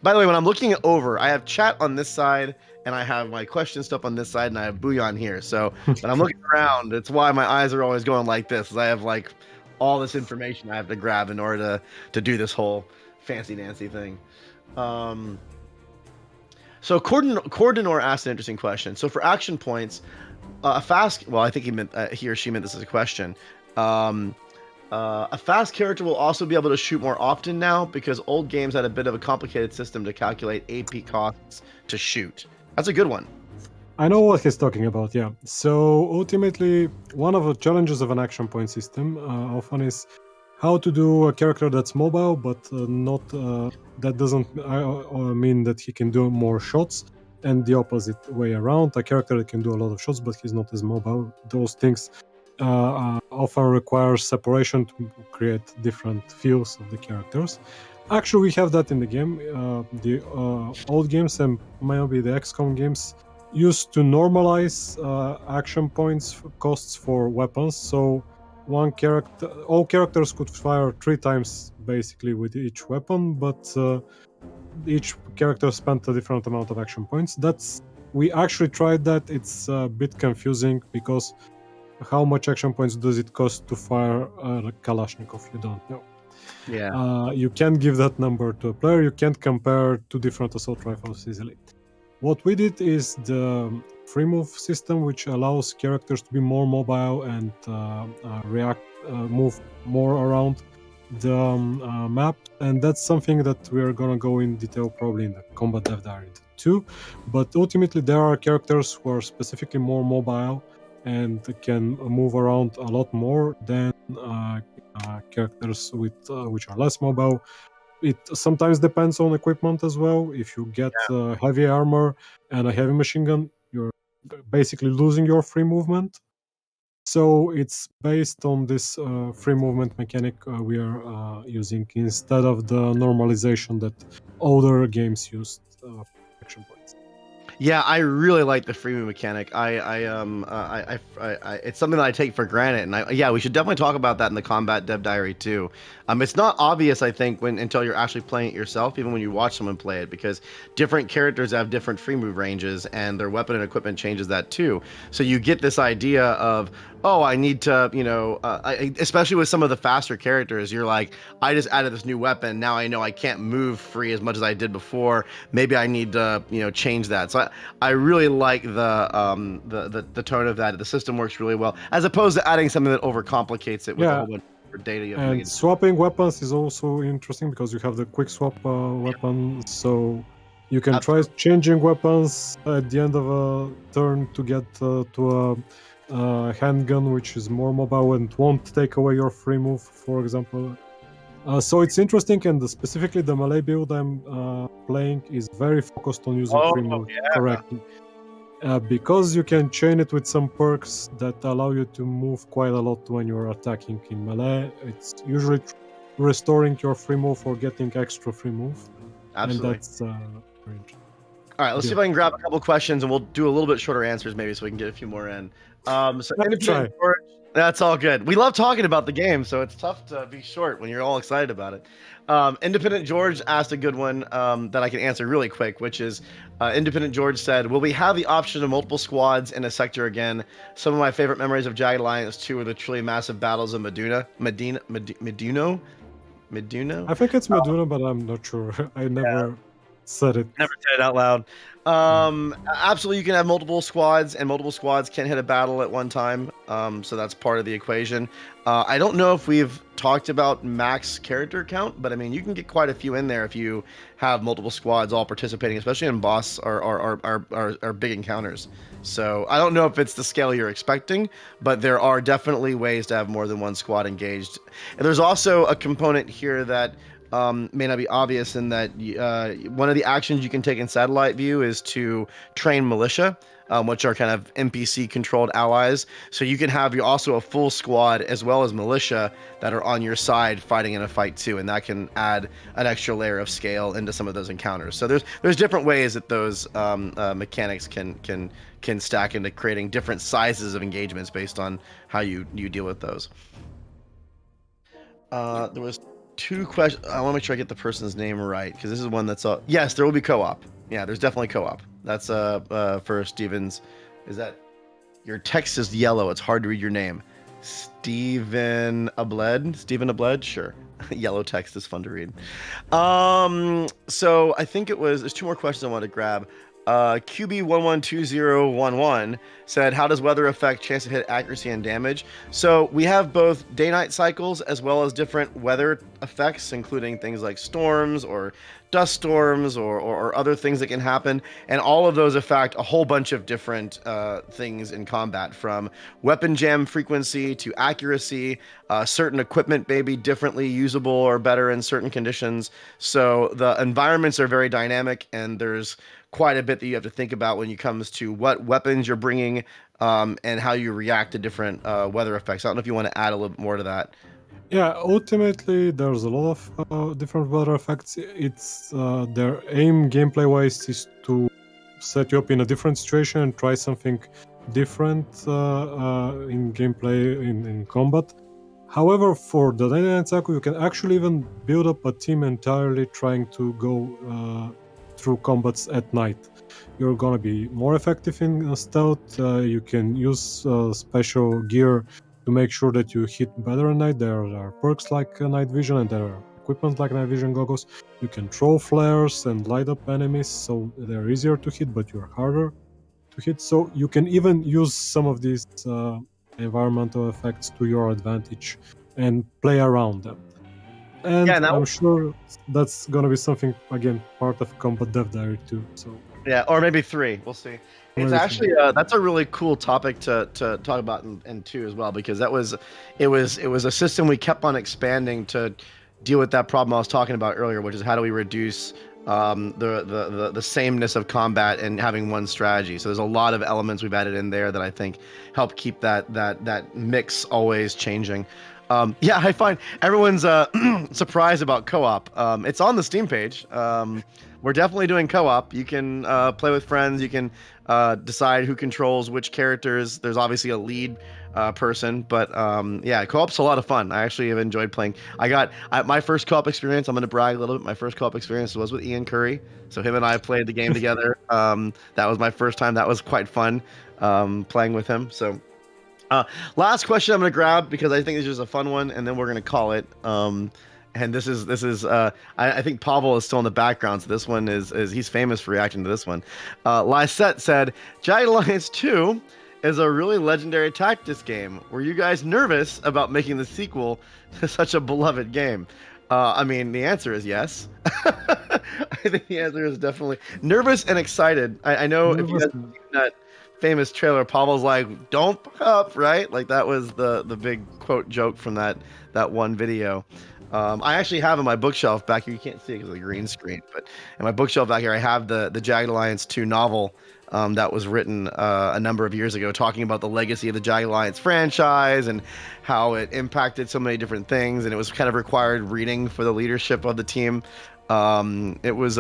By the way, when I'm looking over, I have chat on this side, and I have my question stuff on this side, and I have Booyan here. So when I'm looking around, it's why my eyes are always going like this, is I have like all this information I have to grab in order to do this whole fancy Nancy thing. So Cordinor asked an interesting question. So for action points, I think he or she meant this as a question. A fast character will also be able to shoot more often now, because old games had a bit of a complicated system to calculate AP costs to shoot. That's a good one. I know what he's talking about, yeah. So ultimately, one of the challenges of an action point system often is how to do a character that's mobile, but not that doesn't mean that he can do more shots, and the opposite way around. A character that can do a lot of shots, but he's not as mobile. Those things often require separation to create different feels of the characters. Actually, we have that in the game. The old games and maybe the XCOM games used to normalize action points costs for weapons. So all characters could fire 3 times basically with each weapon, but each character spent a different amount of action points. We actually tried that. It's a bit confusing because how much action points does it cost to fire a Kalashnikov? You don't know. Yeah. You can't give that number to a player. You can't compare 2 different assault rifles easily. What we did is the free move system, which allows characters to be more mobile and move more around the map, and that's something that we're gonna go in detail probably in the Combat Dev Diary too. But ultimately, there are characters who are specifically more mobile and can move around a lot more than characters which are less mobile. It sometimes depends on equipment as well. If you get heavy armor and a heavy machine gun, you're basically losing your free movement. So it's based on this free movement mechanic we are using instead of the normalization that older games used action points. Yeah, I really like the freemium mechanic. It's something that I take for granted, and yeah, we should definitely talk about that in the combat dev diary too. It's not obvious, I think, when until you're actually playing it yourself, even when you watch someone play it, because different characters have different free move ranges, and their weapon and equipment changes that too. So you get this idea of, oh, I need to, especially with some of the faster characters, you're like, I just added this new weapon. Now I know I can't move free as much as I did before. Maybe I need to, change that. So I really like the tone of that. The system works really well, as opposed to adding something that overcomplicates it with a Yeah, whole bunch of data you have to and make. swapping weapons is also interesting because you have the quick swap weapon, so you can try Absolutely. changing weapons at the end of a turn to get to a handgun, which is more mobile and won't take away your free move, for example. So it's interesting, and specifically the melee build I'm playing is very focused on using Oh free move yeah, correctly. Because you can chain it with some perks that allow you to move quite a lot when you're attacking in melee. It's usually restoring your free move or getting extra free move, and absolutely. that's very interesting. All right, let's see if Build. I can grab a couple questions, and we'll do a little bit shorter answers, maybe, so we can get a few more in. So Let's Independent try. George, that's all good. We love talking about the game, so it's tough to be short when you're all excited about it. Independent George asked a good one that I can answer really quick, which is Independent George said, "Will we have the option of multiple squads in a sector again? Some of my favorite memories of Jagged Alliance 2 were the truly massive battles of Meduno. I think it's Meduna, but I'm not sure. I never said it. Never said it out loud. Yeah. Absolutely, you can have multiple squads, and multiple squads can hit a battle at one time. So that's part of the equation. I don't know if we've talked about max character count, but I mean, you can get quite a few in there if you have multiple squads all participating, especially in boss or big encounters. So I don't know if it's the scale you're expecting, but there are definitely ways to have more than one squad engaged. And there's also a component here that may not be obvious in that one of the actions you can take in satellite view is to train militia, which are kind of NPC controlled allies. So you can have also a full squad as well as militia that are on your side fighting in a fight too, and that can add an extra layer of scale into some of those encounters. So there's different ways that those mechanics can stack into creating different sizes of engagements based on how you deal with those. There was two questions. I want to make sure I get the person's name right because this is one that's yes, there will be co-op. Yeah, there's definitely co-op. That's for Stevens. Is that your text is yellow? It's hard to read your name. Stephen Abled. Sure. Yellow text is fun to read. So I think there's two more questions I want to grab. QB112011 said, "How does weather affect chance to hit, accuracy, and damage?" So we have both day-night cycles as well as different weather effects, including things like storms or dust storms or other things that can happen, and all of those affect a whole bunch of different things in combat, from weapon jam frequency to accuracy. Certain equipment may be differently usable or better in certain conditions. So the environments are very dynamic, and there's quite a bit that you have to think about when it comes to what weapons you're bringing and how you react to different weather effects. I don't know if you want to add a little more to that. Yeah, ultimately, there's a lot of different weather effects. It's their aim gameplay wise is to set you up in a different situation and try something different in gameplay in combat. However, for the Dynamic Cycle, you can actually even build up a team entirely trying to go through combats at night. You're gonna be more effective in stealth. You can use special gear to make sure that you hit better at night. There are perks like night vision, and there are equipment like night vision goggles. You can throw flares and light up enemies, so they're easier to hit, but you're harder to hit. So you can even use some of these environmental effects to your advantage and play around them. Yeah, And and that I'm sure that's gonna be something again part of Combat Dev Diary too. So Yeah, or maybe three. We'll see. It's maybe three. actually that's a really cool topic to talk about in two as well, because it was a system we kept on expanding to deal with that problem I was talking about earlier, which is how do we reduce the sameness of combat and having one strategy. So there's a lot of elements we've added in there that I think help keep that mix always changing. Yeah, I find everyone's surprised about co-op. It's on the Steam page. We're definitely doing co-op. You can play with friends. You can decide who controls which characters. There's obviously a lead person, but yeah, co-op's a lot of fun. I actually have enjoyed playing. My first co-op experience. I'm going to brag a little bit. My first co-op experience was with Ian Curry. So him and I played the game together. That was my first time. That was quite fun playing with him. So. Uh, Last question I'm gonna grab because I think this is a fun one, and then we're gonna call it. And I think Pavel is still in the background, so this one is he's famous for reacting to this one. Lysette said, "Jagged Alliance 2 is a really legendary tactics game. Were you guys nervous about making the sequel to such a beloved game?" I mean, the answer is yes. I think the answer is definitely nervous and excited. I know if you guys have seen that famous trailer, Pavel's like, "Don't fuck up," right? Like that was the big quote joke from that one video. I actually have in my bookshelf back here. You can't see it because of the green screen, but in my bookshelf back here, I have the Jagged Alliance 2 novel that was written a number of years ago, talking about the legacy of the Jagged Alliance franchise and how it impacted so many different things, and it was kind of required reading for the leadership of the team. It was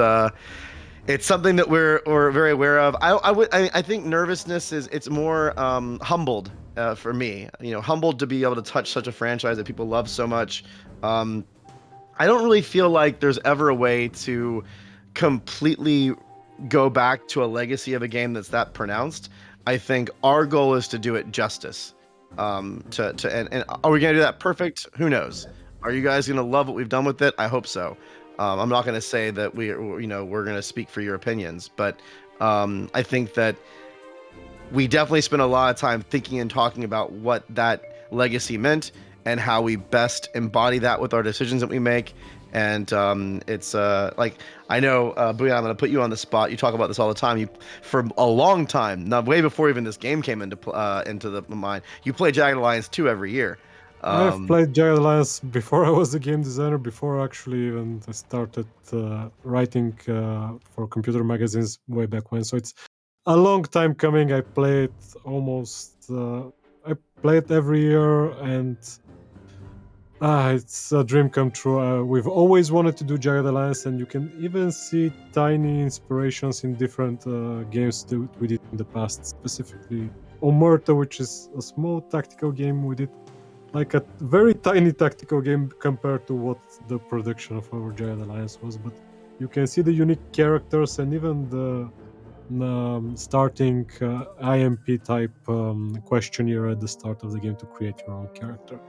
it's something that we're very aware of. I think nervousness it's more humbled for me. You know, humbled to be able to touch such a franchise that people love so much. Um, I don't really feel like there's ever a way to completely go back to a legacy of a game that's that pronounced. I think our goal is to do it justice. And are we gonna do that perfect? Who knows? Are you guys gonna love what we've done with it? I hope so. I'm not gonna say that we're gonna speak for your opinions, but I think that we definitely spent a lot of time thinking and talking about what that legacy meant and how we best embody that with our decisions that we make. And it's like I know, Booyah, I'm gonna put you on the spot. You talk about this all the time. You, for a long time, now way before even this game came into the mind, you play Jagged Alliance 2 every year. I've played Jagged Alliance before I was a game designer, before actually even I started writing for computer magazines way back when. So it's a long time coming. I played I play it every year, and it's a dream come true. We've always wanted to do Jagged Alliance, and you can even see tiny inspirations in different games that we did in the past, specifically Omerta, which is a small tactical game we did, like a very tiny tactical game compared to what the production of our Jagged Alliance was. But you can see the unique characters and even the starting IMP type questionnaire at the start of the game to create your own character.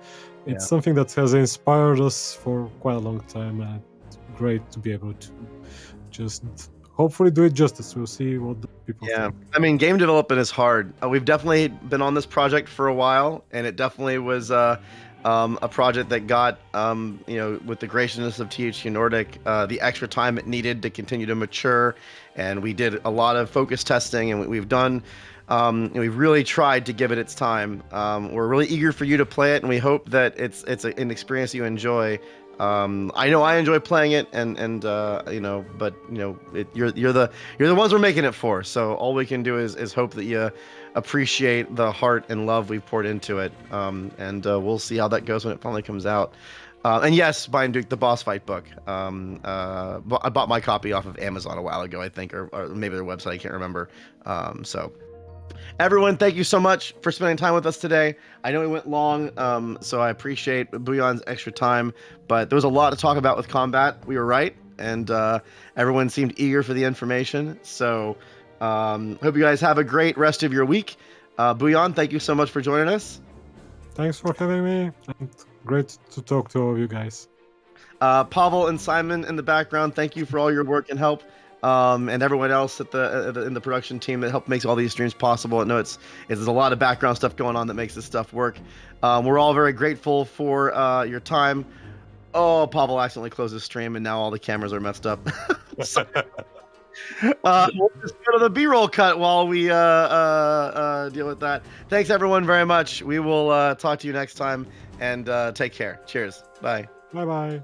It's Yeah. something that has inspired us for quite a long time, and it's great to be able to just hopefully do it justice. We'll see what the people Yeah, think. I mean, game development is hard. We've definitely been on this project for a while, and it definitely was a project that got, with the graciousness of thqnordic, the extra time it needed to continue to mature. And we did a lot of focus testing, and we've done, we've really tried to give it its time. We're really eager for you to play it, and we hope that it's an experience you enjoy. I know I enjoy playing it, but you're the ones we're making it for. So all we can do is hope that you appreciate the heart and love we've poured into it. We'll see how that goes when it finally comes out. And yes, Brian Duke, the boss fight book. I bought my copy off of Amazon a while ago, I think, or maybe their website. I can't remember. So. Everyone, thank you so much for spending time with us today. I know we went long, so I appreciate Bouillon's extra time, but there was a lot to talk about with combat. We were right, and everyone seemed eager for the information. So, hope you guys have a great rest of your week. Bouillon, thank you so much for joining us. Thanks for having me, and great to talk to all of you guys. Pavel and Simon in the background, thank you for all your work and help. And everyone else in the production team that helped makes all these streams possible. I know there's a lot of background stuff going on that makes this stuff work. We're all very grateful for your time. Oh, Pavel accidentally closed his stream, and now all the cameras are messed up. We'll just go to the B-roll cut while we deal with that. Thanks everyone very much. We will talk to you next time, and take care. Cheers. Bye. Bye bye.